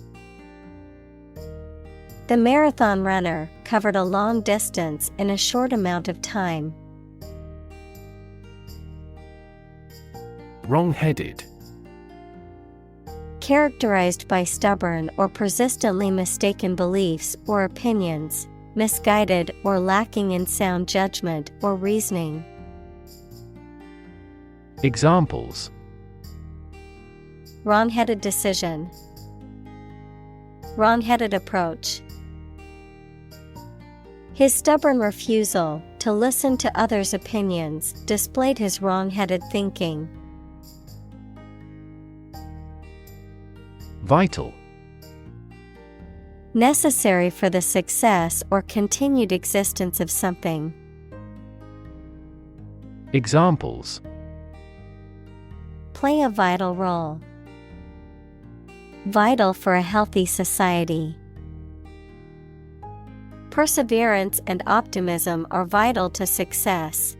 The marathon runner covered a long distance in a short amount of time. Wrong-headed. Characterized by stubborn or persistently mistaken beliefs or opinions, misguided or lacking in sound judgment or reasoning. Examples: Wrong-headed decision. Wrong-headed approach. His stubborn refusal to listen to others' opinions, displayed his wrong-headed thinking. Vital. Necessary for the success or continued existence of something. Examples: Play a vital role. Vital for a healthy society. Perseverance and optimism are vital to success.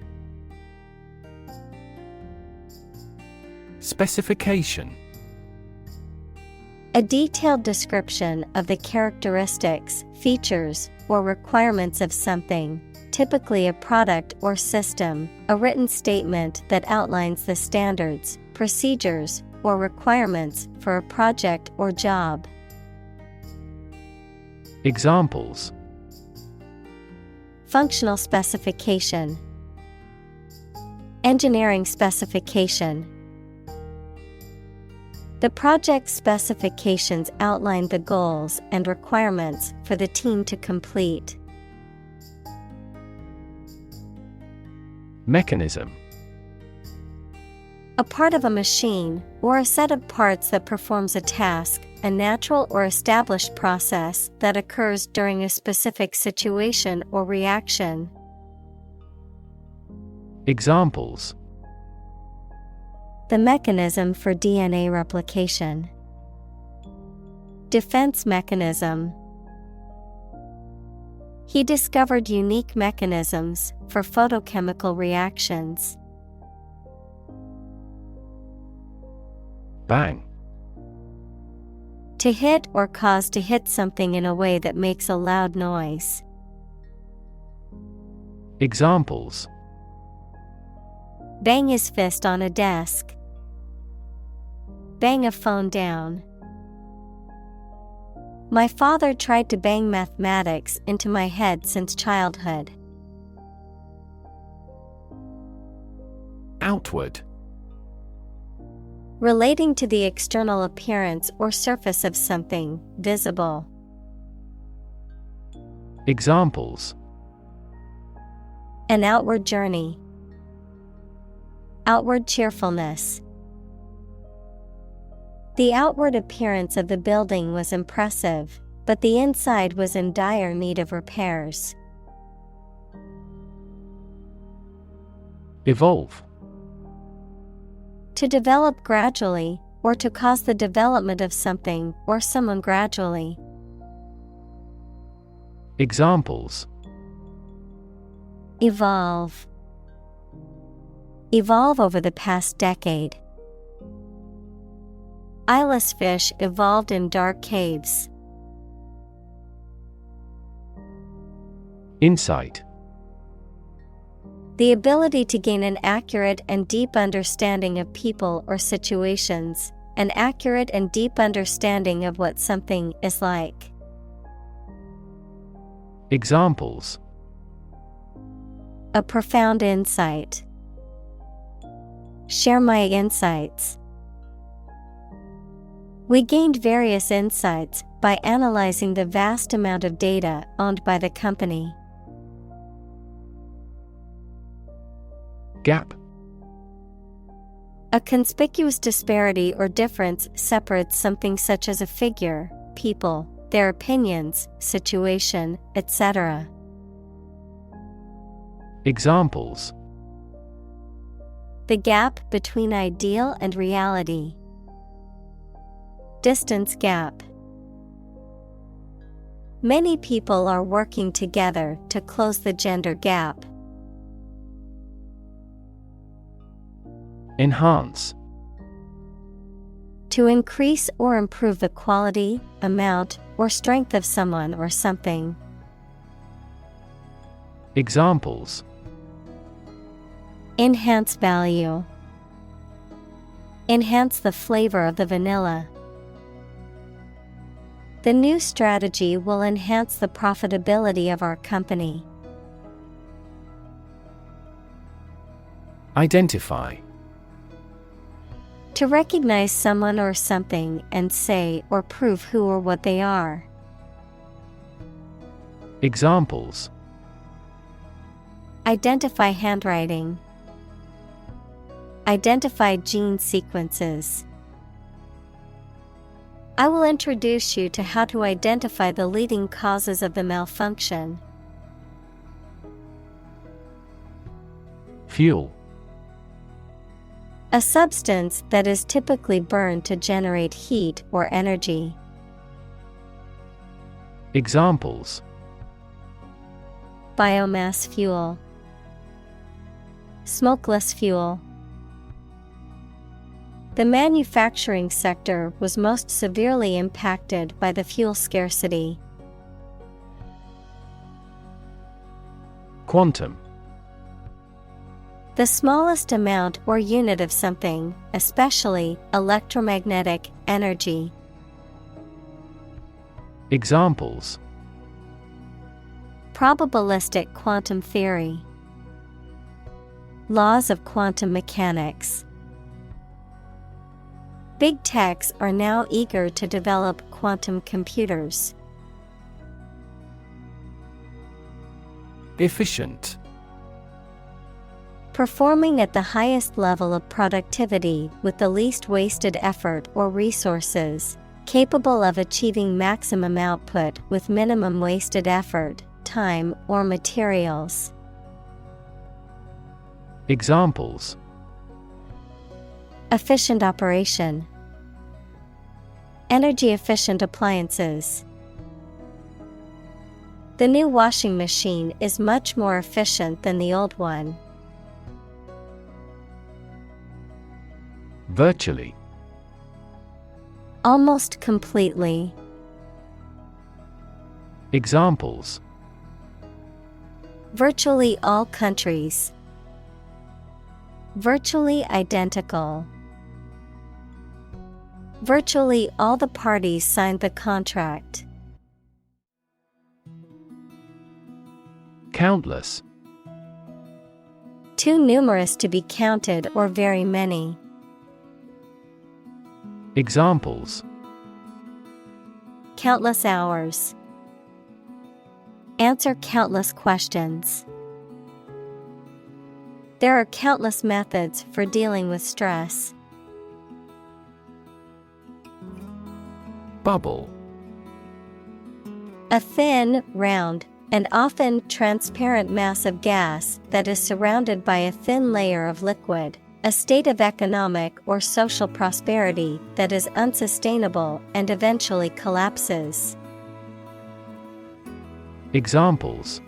Specification. A detailed description of the characteristics, features, or requirements of something, typically a product or system, a written statement that outlines the standards, procedures, or requirements for a project or job. Examples: Functional specification. Engineering specification. The project specifications outline the goals and requirements for the team to complete. Mechanism. A part of a machine, or a set of parts that performs a task, a natural or established process that occurs during a specific situation or reaction. Examples: The mechanism for DNA replication. Defense mechanism. He discovered unique mechanisms for photochemical reactions. Bang. To hit or cause to hit something in a way that makes a loud noise. Examples: Bang his fist on a desk. Bang a phone down. My father tried to bang mathematics into my head since childhood. Outward. Relating to the external appearance or surface of something, visible. Examples: An outward journey. Outward cheerfulness. The outward appearance of the building was impressive, but the inside was in dire need of repairs. Evolve. To develop gradually, or to cause the development of something or someone gradually. Examples: Evolve. Evolve over the past decade. Eyeless fish evolved in dark caves. Insight. The ability to gain an accurate and deep understanding of people or situations, an accurate and deep understanding of what something is like. Examples: A profound insight. Share my insights. We gained various insights by analyzing the vast amount of data owned by the company. Gap. A conspicuous disparity or difference separates something such as a figure, people, their opinions, situation, etc. Examples: The gap between ideal and reality. Distance gap. Many people are working together to close the gender gap. Enhance. To increase or improve the quality, amount, or strength of someone or something. Examples: Enhance value. Enhance the flavor of the vanilla. The new strategy will enhance the profitability of our company. Identify. To recognize someone or something and say or prove who or what they are. Examples: Identify handwriting. Identify gene sequences. I will introduce you to how to identify the leading causes of the malfunction. Fuel. A substance that is typically burned to generate heat or energy. Examples: Biomass fuel. Smokeless fuel. The manufacturing sector was most severely impacted by the fuel scarcity. Quantum. The smallest amount or unit of something, especially electromagnetic energy. Examples: Probabilistic quantum theory. Laws of quantum mechanics. Big techs are now eager to develop quantum computers. Efficient. Performing at the highest level of productivity with the least wasted effort or resources, capable of achieving maximum output with minimum wasted effort, time, or materials. Examples: Efficient operation. Energy efficient appliances. The new washing machine is much more efficient than the old one. Virtually. Almost completely. Examples: Virtually all countries. Virtually identical. Virtually all the parties signed the contract. Countless. Too numerous to be counted or very many. Examples: Countless hours. Answer countless questions. There are countless methods for dealing with stress. Bubble. A thin, round, and often transparent mass of gas that is surrounded by a thin layer of liquid. A state of economic or social prosperity that is unsustainable and eventually collapses. Examples: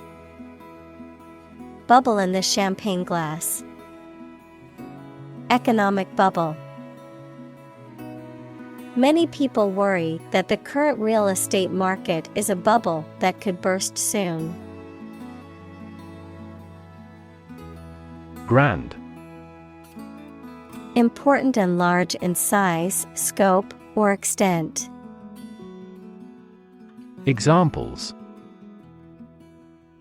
Bubble in the champagne glass. Economic bubble. Many people worry that the current real estate market is a bubble that could burst soon. Grand. Important and large in size, scope, or extent. Examples: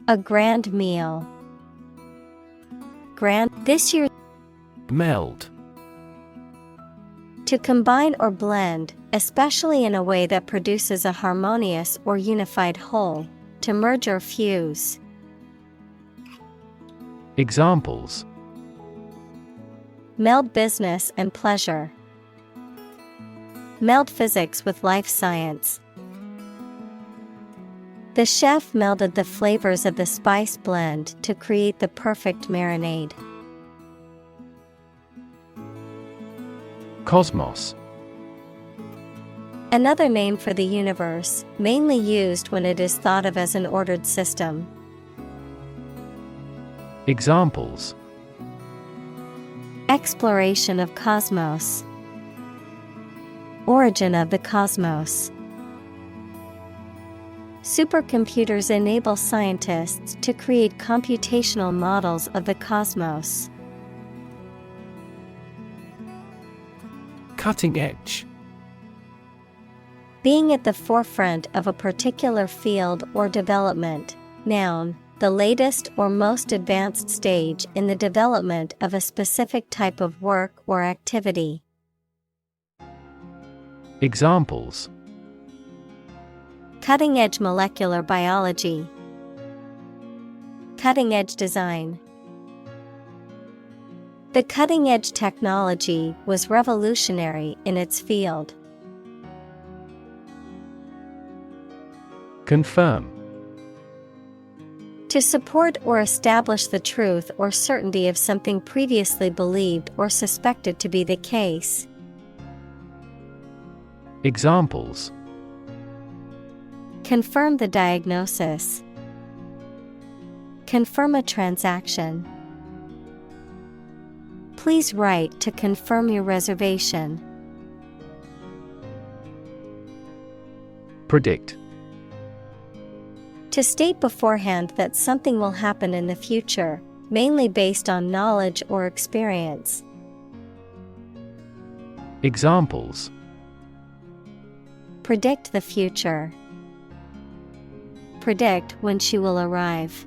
A grand meal. Grand this year. Meld. To combine or blend, especially in a way that produces a harmonious or unified whole. To merge or fuse. Examples: Meld business and pleasure. Meld physics with life science. The chef melded the flavors of the spice blend to create the perfect marinade. Cosmos. Another name for the universe, mainly used when it is thought of as an ordered system. Examples: Exploration of cosmos. Origin of the cosmos. Supercomputers enable scientists to create computational models of the cosmos. Cutting edge. Being at the forefront of a particular field or development. Noun, the latest or most advanced stage in the development of a specific type of work or activity. Examples: Cutting-edge molecular biology. Cutting-edge design. The cutting-edge technology was revolutionary in its field. Confirm. To support or establish the truth or certainty of something previously believed or suspected to be the case. Examples: Confirm the diagnosis. Confirm a transaction. Please write to confirm your reservation. Predict. To state beforehand that something will happen in the future, mainly based on knowledge or experience. Examples: Predict the future. Predict when she will arrive.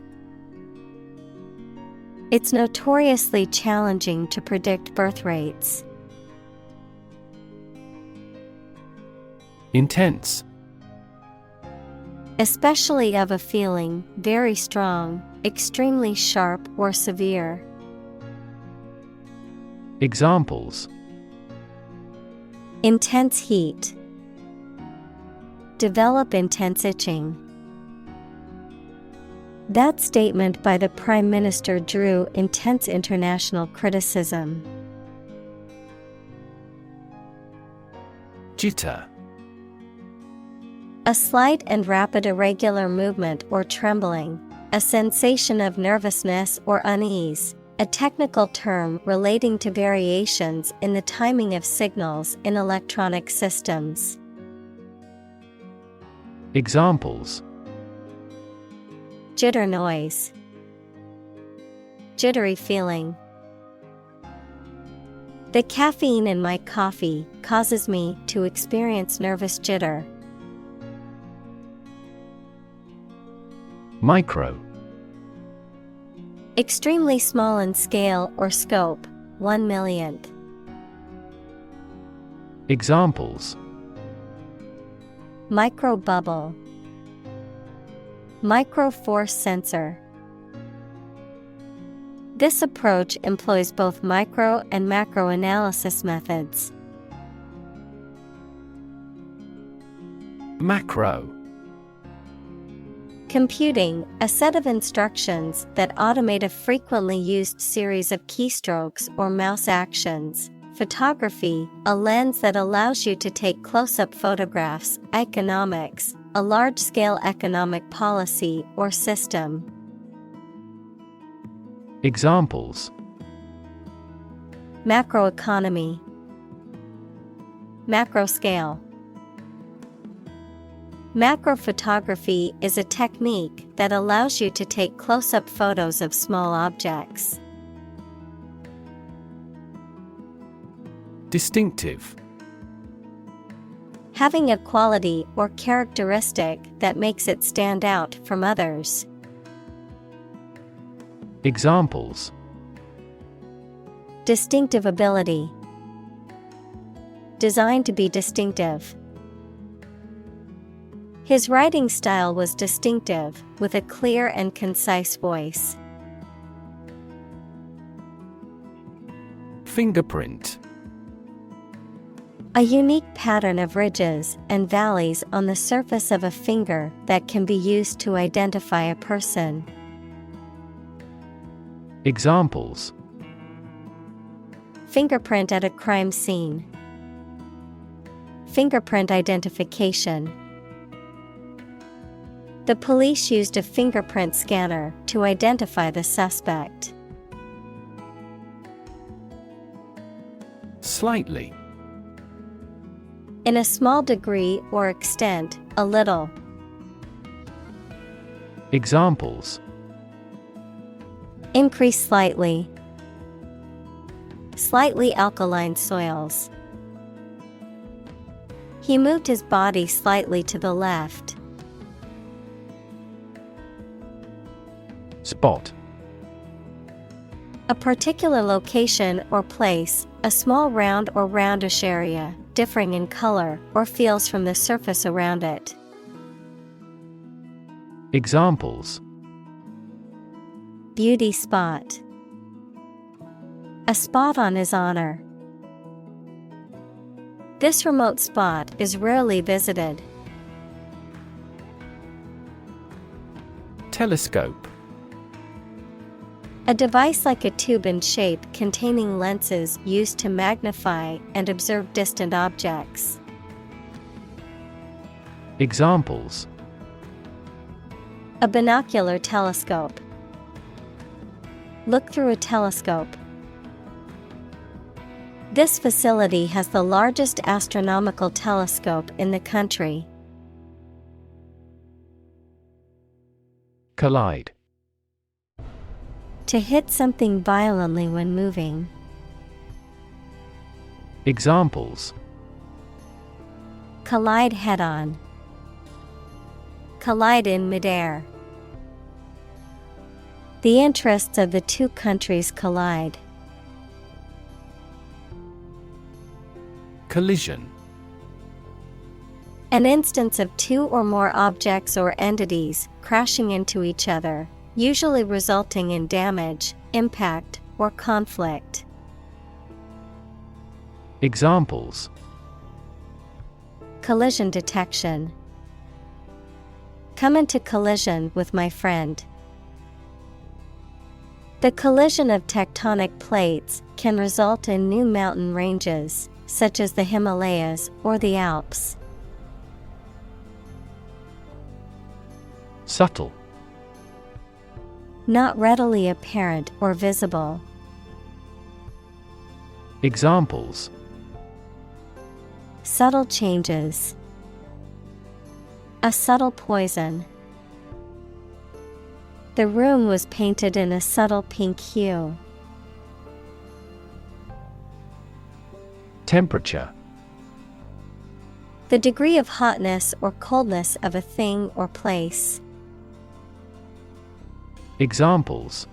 It's notoriously challenging to predict birth rates. Intense. Especially of a feeling, very strong, extremely sharp or severe. Examples: Intense heat. Develop intense itching. That statement by the Prime Minister drew intense international criticism. Jitter. A slight and rapid irregular movement or trembling, a sensation of nervousness or unease, a technical term relating to variations in the timing of signals in electronic systems. Examples: Jitter noise. Jittery feeling. The caffeine in my coffee causes me to experience nervous jitter. Micro. Extremely small in scale or scope, 1/1,000,000th. Examples: Micro bubble. Micro force sensor. This approach employs both micro and macro analysis methods. Macro. Computing, a set of instructions that automate a frequently used series of keystrokes or mouse actions. Photography, a lens that allows you to take close-up photographs. Economics, a large-scale economic policy or system. Examples: Macroeconomy. Macro scale. Macrophotography is a technique that allows you to take close-up photos of small objects. Distinctive. Having a quality or characteristic that makes it stand out from others. Examples: Distinctive ability. Designed to be distinctive. His writing style was distinctive, with a clear and concise voice. Fingerprint. A unique pattern of ridges and valleys on the surface of a finger that can be used to identify a person. Examples: Fingerprint at a crime scene. Fingerprint identification. The police used a fingerprint scanner to identify the suspect. Slightly. In a small degree or extent, a little. Examples: Increase slightly. Slightly alkaline soils. He moved his body slightly to the left. Spot. A particular location or place, a small round or roundish area, differing in color or feels from the surface around it. Examples: Beauty spot. A spot on his honor. This remote spot is rarely visited. Telescope. A device like a tube in shape containing lenses used to magnify and observe distant objects. Examples: A binocular telescope. Look through a telescope. This facility has the largest astronomical telescope in the country. Collide. To hit something violently when moving. Examples: Collide head-on. Collide in midair. The interests of the two countries collide. Collision. An instance of two or more objects or entities crashing into each other, usually resulting in damage, impact, or conflict. Examples: Collision detection. Come into collision with my friend. The collision of tectonic plates can result in new mountain ranges, such as the Himalayas or the Alps. Subtle. Not readily apparent or visible. Examples: Subtle changes. A subtle poison. The room was painted in a subtle pink hue. Temperature. The degree of hotness or coldness of a thing or place. Examples: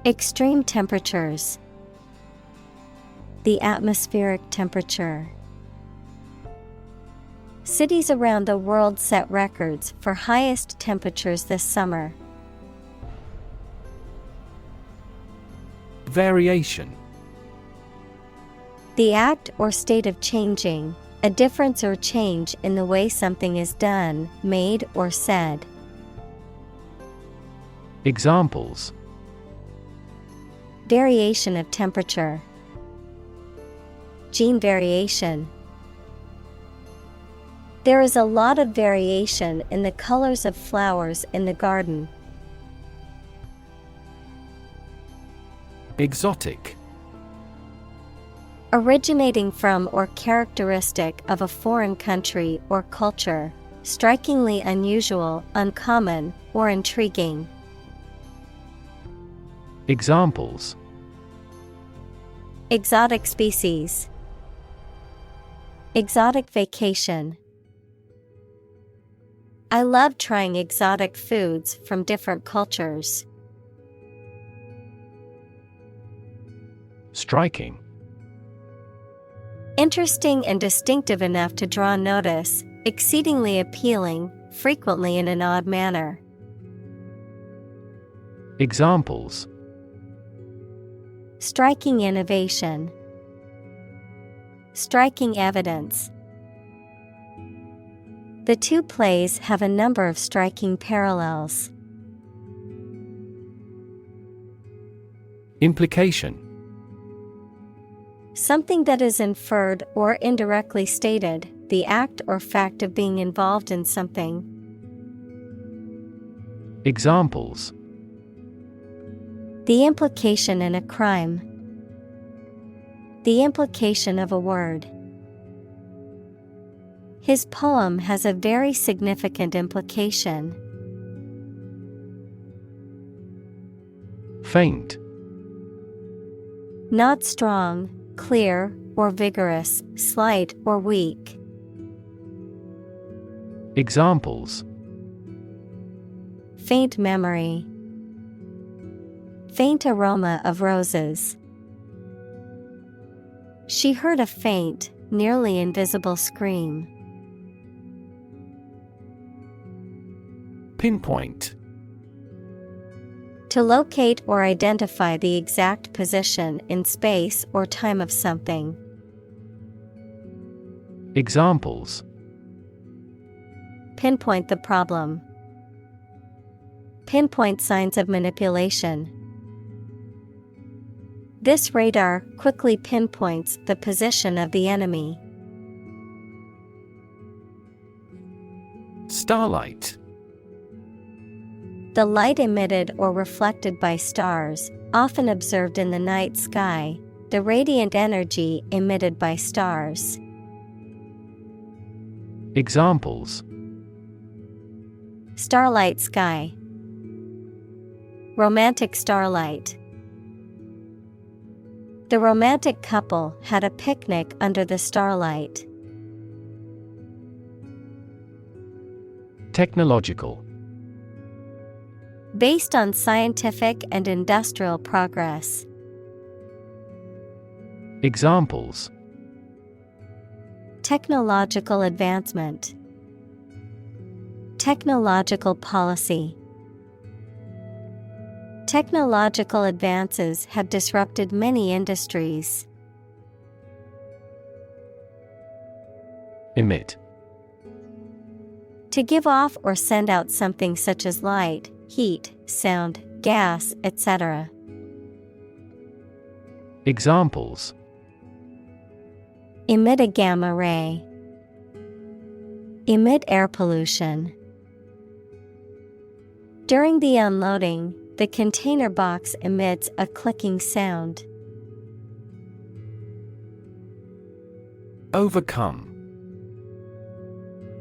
Extreme temperatures. The atmospheric temperature. Cities around the world set records for highest temperatures this summer. Variation. The act or state of changing, a difference or change in the way something is done, made, or said. Examples: Variation of temperature. Gene variation. There is a lot of variation in the colors of flowers in the garden. Exotic. Originating from or characteristic of a foreign country or culture, strikingly unusual, uncommon, or intriguing. Examples: Exotic species. Exotic vacation. I love trying exotic foods from different cultures. Striking. Interesting and distinctive enough to draw notice, exceedingly appealing, frequently in an odd manner. Examples: Striking innovation. Striking evidence. The two plays have a number of striking parallels. Implication. Something that is inferred or indirectly stated, the act or fact of being involved in something. Examples: The implication in a crime. The implication of a word. His poem has a very significant implication. Faint. Not strong, clear, or vigorous, slight or weak. Examples: Faint memory. Faint aroma of roses. She heard a faint, nearly invisible scream. Pinpoint. To locate or identify the exact position in space or time of something. Examples: Pinpoint the problem. Pinpoint signs of manipulation. This radar quickly pinpoints the position of the enemy. Starlight. The light emitted or reflected by stars, often observed in the night sky, the radiant energy emitted by stars. Examples: Starlight sky. Romantic starlight. The romantic couple had a picnic under the starlight. Technological. Based on scientific and industrial progress. Examples: Technological advancement. Technological policy. Technological advances have disrupted many industries. Emit. To give off or send out something such as light, heat, sound, gas, etc. Examples: Emit a gamma ray. Emit air pollution. During the unloading, the container box emits a clicking sound. Overcome.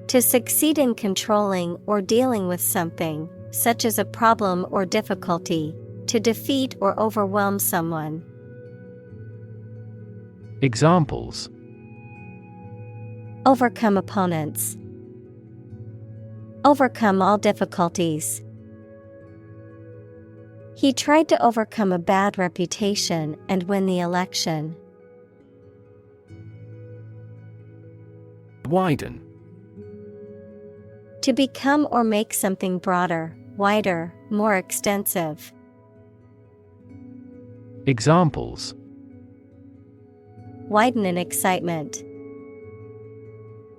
To succeed in controlling or dealing with something, such as a problem or difficulty, to defeat or overwhelm someone. Examples: Overcome opponents. Overcome all difficulties. He tried to overcome a bad reputation and win the election. Widen. To become or make something broader, wider, more extensive. Examples: Widen in excitement.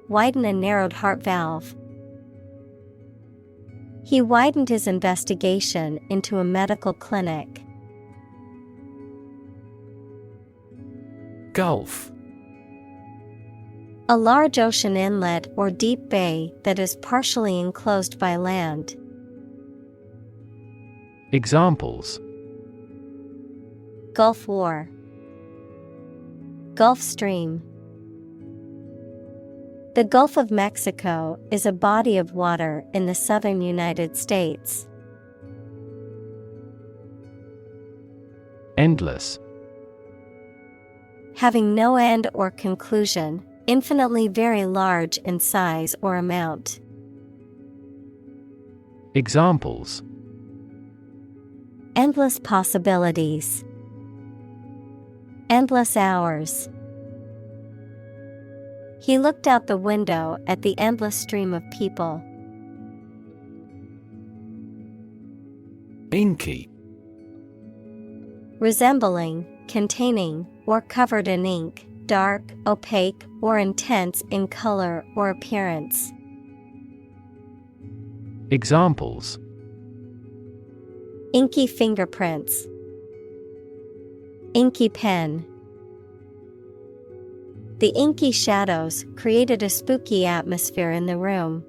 Widen a narrowed heart valve. He widened his investigation into a medical clinic. Gulf. A large ocean inlet or deep bay that is partially enclosed by land. Examples: Gulf War. Gulf Stream. The Gulf of Mexico is a body of water in the southern United States. Endless. Having no end or conclusion, infinitely very large in size or amount. Examples: Endless possibilities. Endless hours. He looked out the window at the endless stream of people. Inky. Resembling, containing, or covered in ink, dark, opaque, or intense in color or appearance. Examples: Inky fingerprints. Inky pen. The inky shadows created a spooky atmosphere in the room.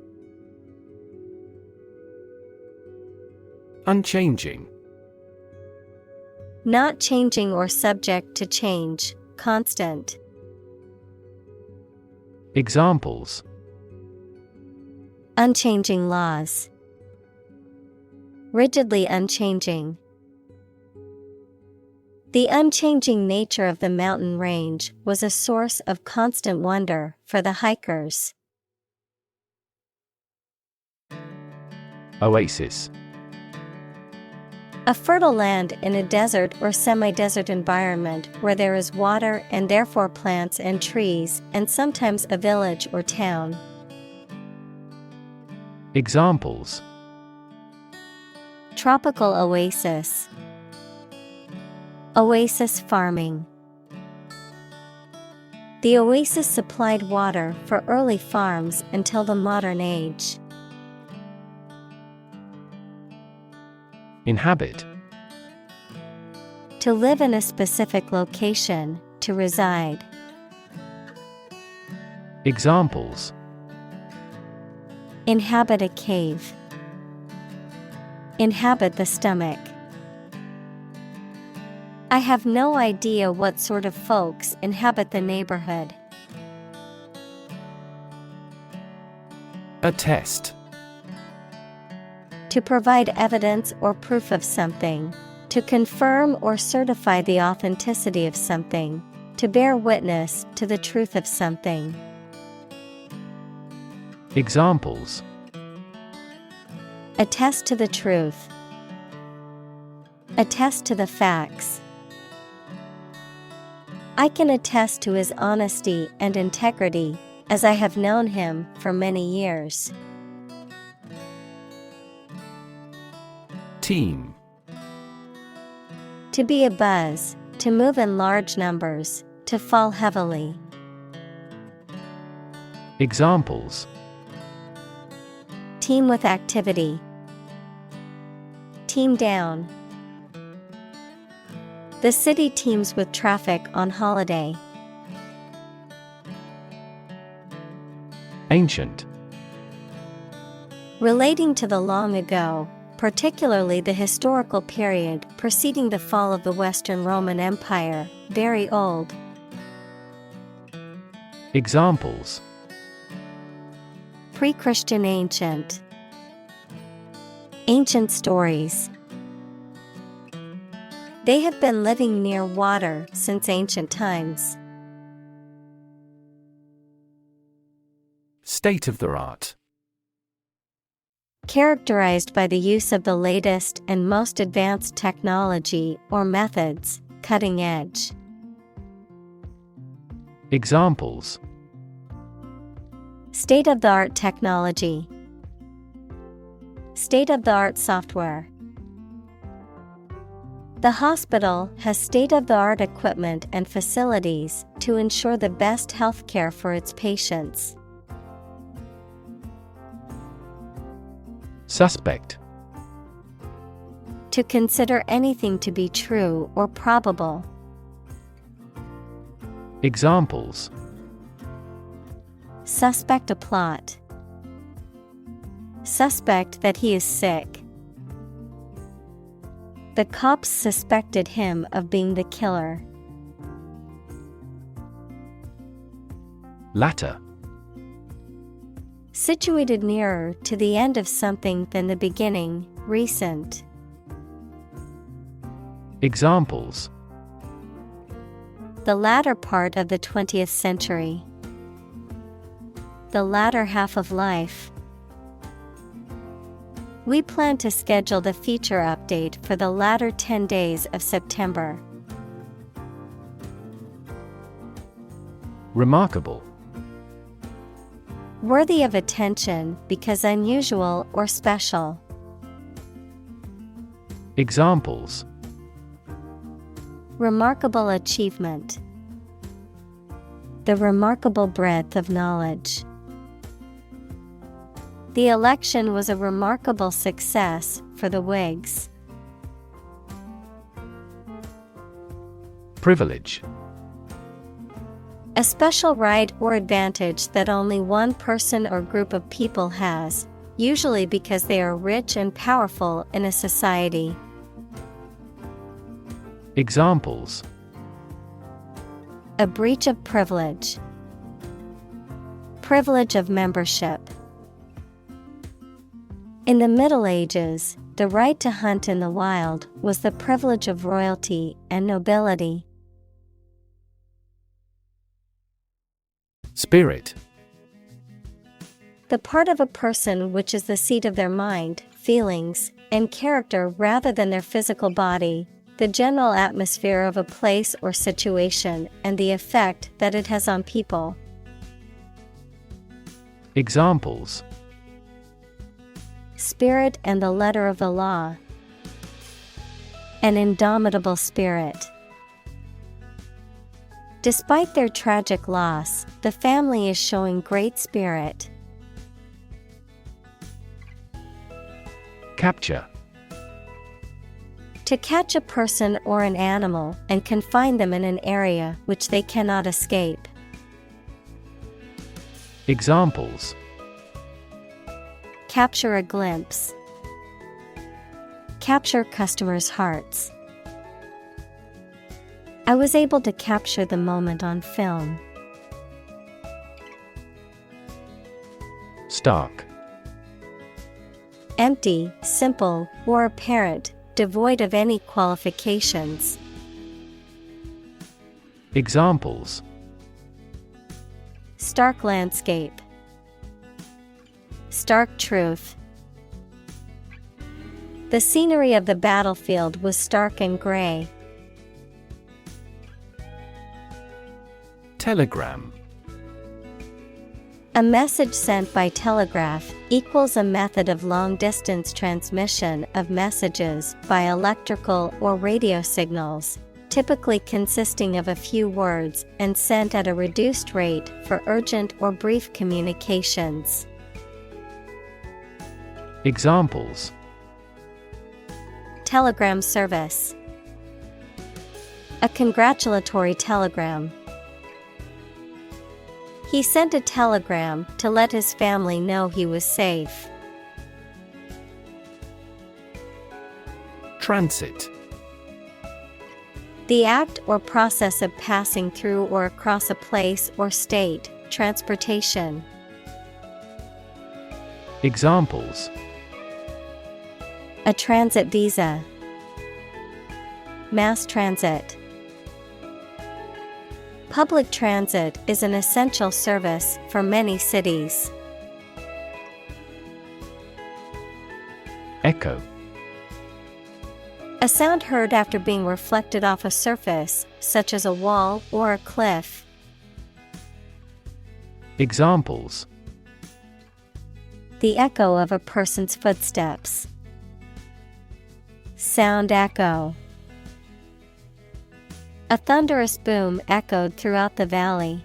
Unchanging. Not changing or subject to change, constant. Examples: Unchanging laws. Rigidly unchanging. The unchanging nature of the mountain range was a source of constant wonder for the hikers. Oasis. A fertile land in a desert or semi-desert environment where there is water and therefore plants and trees, and sometimes a village or town. Examples: Tropical oasis. Oasis farming. The oasis supplied water for early farms until the modern age. Inhabit. To live in a specific location, to reside. Examples: Inhabit a cave. Inhabit the stomach. I have no idea what sort of folks inhabit the neighborhood. Attest. To provide evidence or proof of something. To confirm or certify the authenticity of something. To bear witness to the truth of something. Examples: Attest to the truth. Attest to the facts. I can attest to his honesty and integrity, as I have known him for many years. Team. To be a buzz, to move in large numbers, to fall heavily. Examples: Team with activity. Team down. The city teems with traffic on holiday. Ancient. Relating to the long ago, particularly the historical period preceding the fall of the Western Roman Empire, very old. Examples: Pre-Christian ancient. Ancient stories. They have been living near water since ancient times. State of the art. Characterized by the use of the latest and most advanced technology or methods, cutting edge. Examples: State-of-the-art technology. State-of-the-art software. The hospital has state-of-the-art equipment and facilities to ensure the best health care for its patients. Suspect. To consider anything to be true or probable. Examples: Suspect a plot. Suspect that he is sick. The cops suspected him of being the killer. Latter. Situated nearer to the end of something than the beginning, recent. Examples: The latter part of the 20th century. The latter half of life. We plan to schedule the feature update for the latter 10 days of September. Remarkable. Worthy of attention because unusual or special. Examples: Remarkable achievement. The remarkable breadth of knowledge. The election was a remarkable success for the Whigs. Privilege. A special right or advantage that only one person or group of people has, usually because they are rich and powerful in a society. Examples: A breach of privilege. Privilege of membership. In the Middle Ages, the right to hunt in the wild was the privilege of royalty and nobility. Spirit. The part of a person which is the seat of their mind, feelings, and character rather than their physical body, the general atmosphere of a place or situation, and the effect that it has on people. Examples: Spirit and the letter of the law. An indomitable spirit. Despite their tragic loss, the family is showing great spirit. Capture. To catch a person or an animal and confine them in an area which they cannot escape. Examples: Capture a glimpse. Capture customers' hearts. I was able to capture the moment on film. Stark. Empty, simple, or apparent, devoid of any qualifications. Examples: Stark landscape. Stark truth. The scenery of the battlefield was stark and gray. Telegram. A message sent by telegraph equals a method of long-distance transmission of messages by electrical or radio signals, typically consisting of a few words and sent at a reduced rate for urgent or brief communications. Examples: Telegram service. A congratulatory telegram. He sent a telegram to let his family know he was safe. Transit. The act or process of passing through or across a place or state, transportation. Examples: A transit visa. Mass transit. Public transit is an essential service for many cities. Echo. A sound heard after being reflected off a surface, such as a wall or a cliff. Examples: The echo of a person's footsteps. Sound echo. A thunderous boom echoed throughout the valley.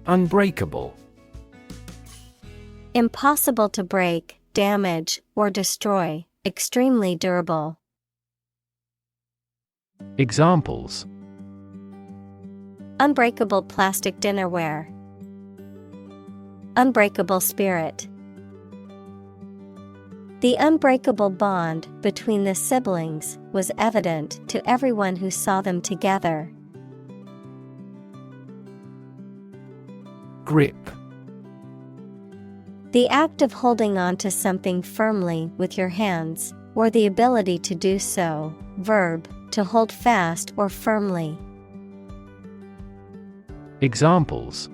Unbreakable. Impossible to break, damage, or destroy, extremely durable. Examples: Unbreakable plastic dinnerware. Unbreakable spirit. The unbreakable bond between the siblings was evident to everyone who saw them together. Grip. The act of holding on to something firmly with your hands, or the ability to do so. Verb, to hold fast or firmly. Examples: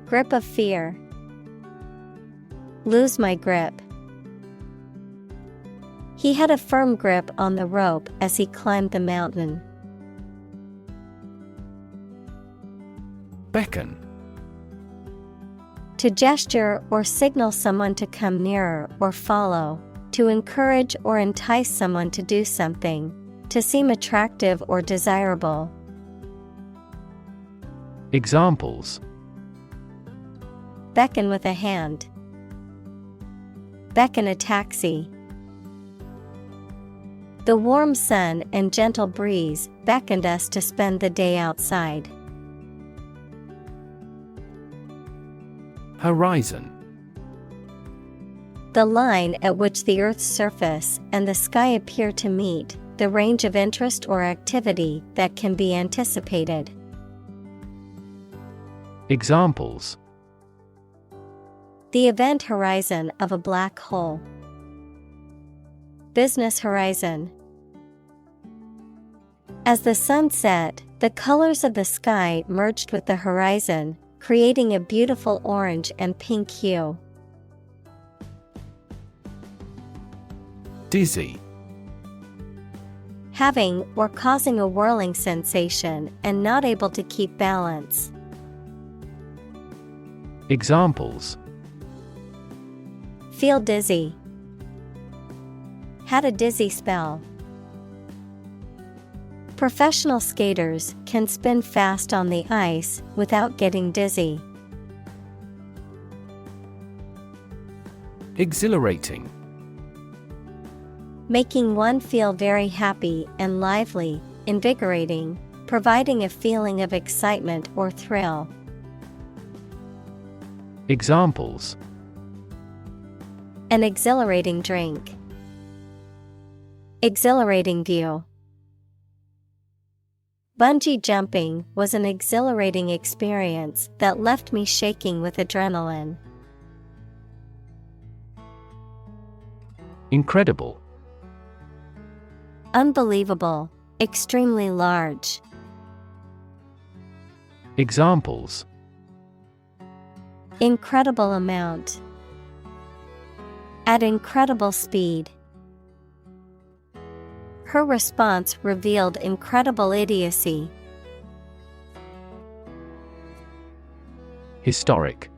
Grip of fear. Lose my grip. He had a firm grip on the rope as he climbed the mountain. Beckon. To gesture or signal someone to come nearer or follow, to encourage or entice someone to do something, to seem attractive or desirable. Examples: Beckon with a hand. Beckon a taxi. The warm sun and gentle breeze beckoned us to spend the day outside. Horizon. The line at which the Earth's surface and the sky appear to meet, the range of interest or activity that can be anticipated. Examples: The event horizon of a black hole. Business horizon. As the sun set, the colors of the sky merged with the horizon, creating a beautiful orange and pink hue. Dizzy. Having or causing a whirling sensation and not able to keep balance. Examples: Feel dizzy. Had a dizzy spell. Professional skaters can spin fast on the ice without getting dizzy. Exhilarating. Making one feel very happy and lively, invigorating, providing a feeling of excitement or thrill. Examples: An exhilarating drink. Exhilarating view. Bungee jumping was an exhilarating experience that left me shaking with adrenaline. Incredible. Unbelievable, extremely large. Examples: Incredible amount. At incredible speed. Her response revealed incredible idiocy. Historic.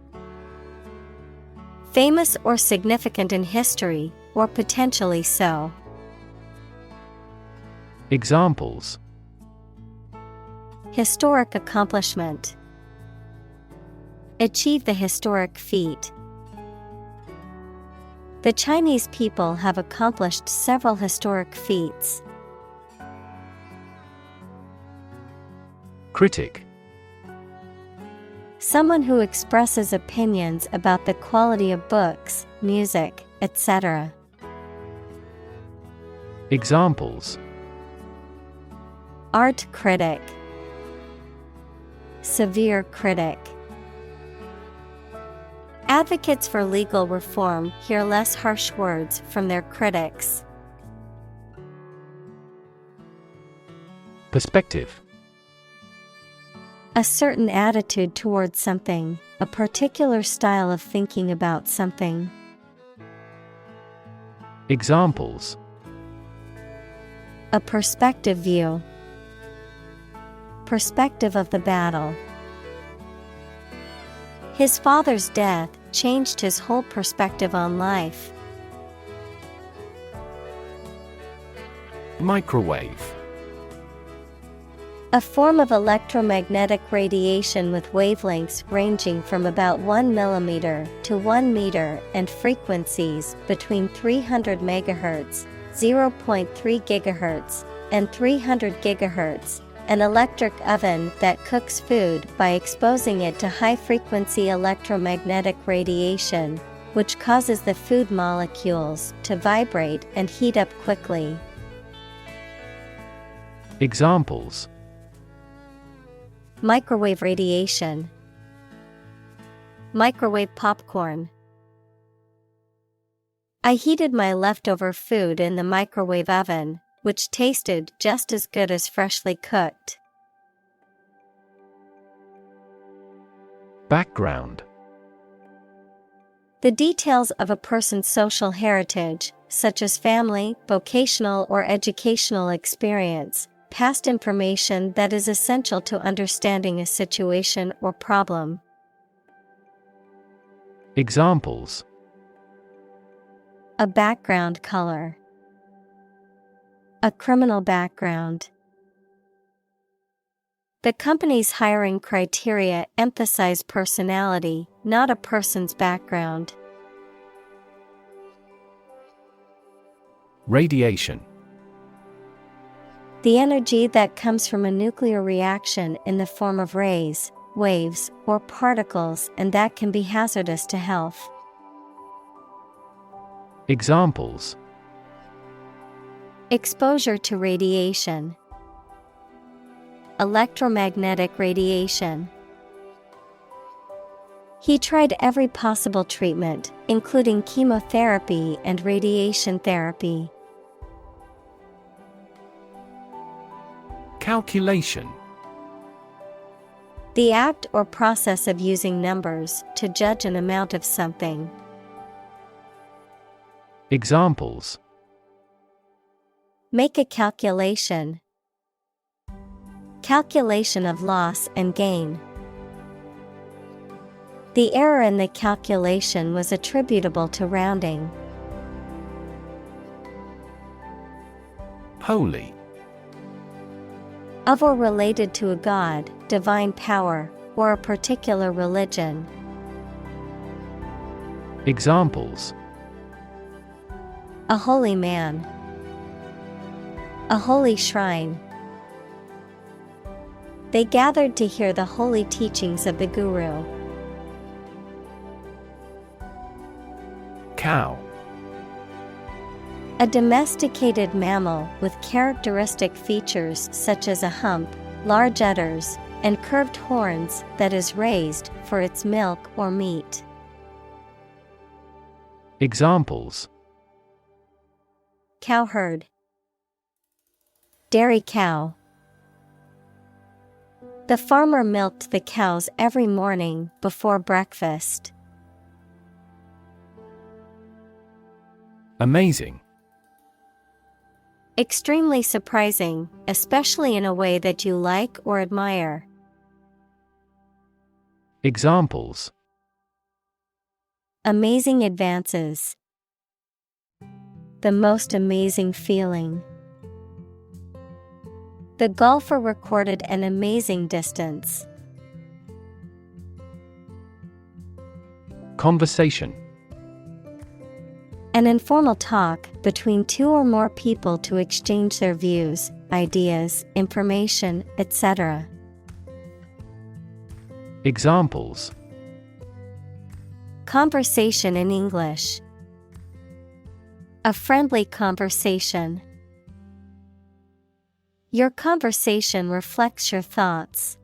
Famous or significant in history, or potentially so. Examples: Historic accomplishment. Achieve the historic feat. The Chinese people have accomplished several historic feats. Critic. Someone who expresses opinions about the quality of books, music, etc. Examples: Art critic. Severe critic. Advocates for legal reform hear less harsh words from their critics. Perspective. A certain attitude towards something, a particular style of thinking about something. Examples: A perspective view. Perspective of the battle. His father's death changed his whole perspective on life. Microwave. A form of electromagnetic radiation with wavelengths ranging from about 1 mm to 1 meter and frequencies between 300 MHz, 0.3 GHz, and 300 GHz. An electric oven that cooks food by exposing it to high-frequency electromagnetic radiation, which causes the food molecules to vibrate and heat up quickly. Examples: Microwave radiation. Microwave popcorn. I heated my leftover food in the microwave oven, which tasted just as good as freshly cooked. Background. The details of a person's social heritage, such as family, vocational or educational experience, past information that is essential to understanding a situation or problem. Examples: A background color. A criminal background. The company's hiring criteria emphasize personality, not a person's background. Radiation. The energy that comes from a nuclear reaction in the form of rays, waves, or particles, and that can be hazardous to health. Examples: Exposure to radiation. Electromagnetic radiation. He tried every possible treatment, including chemotherapy and radiation therapy. Calculation. The act or process of using numbers to judge an amount of something. Examples: Make a calculation. Calculation of loss and gain. The error in the calculation was attributable to rounding. Holy. Of or related to a god, divine power, or a particular religion. Examples: A holy man. A holy shrine. They gathered to hear the holy teachings of the Guru. Cow. A domesticated mammal with characteristic features such as a hump, large udders, and curved horns that is raised for its milk or meat. Examples: Cowherd. Dairy cow. The farmer milked the cows every morning before breakfast. Amazing. Extremely surprising, especially in a way that you like or admire. Examples: Amazing advances. The most amazing feeling. The golfer recorded an amazing distance. Conversation. An informal talk between two or more people to exchange their views, ideas, information, etc. Examples: Conversation in English. A friendly conversation. Your conversation reflects your thoughts.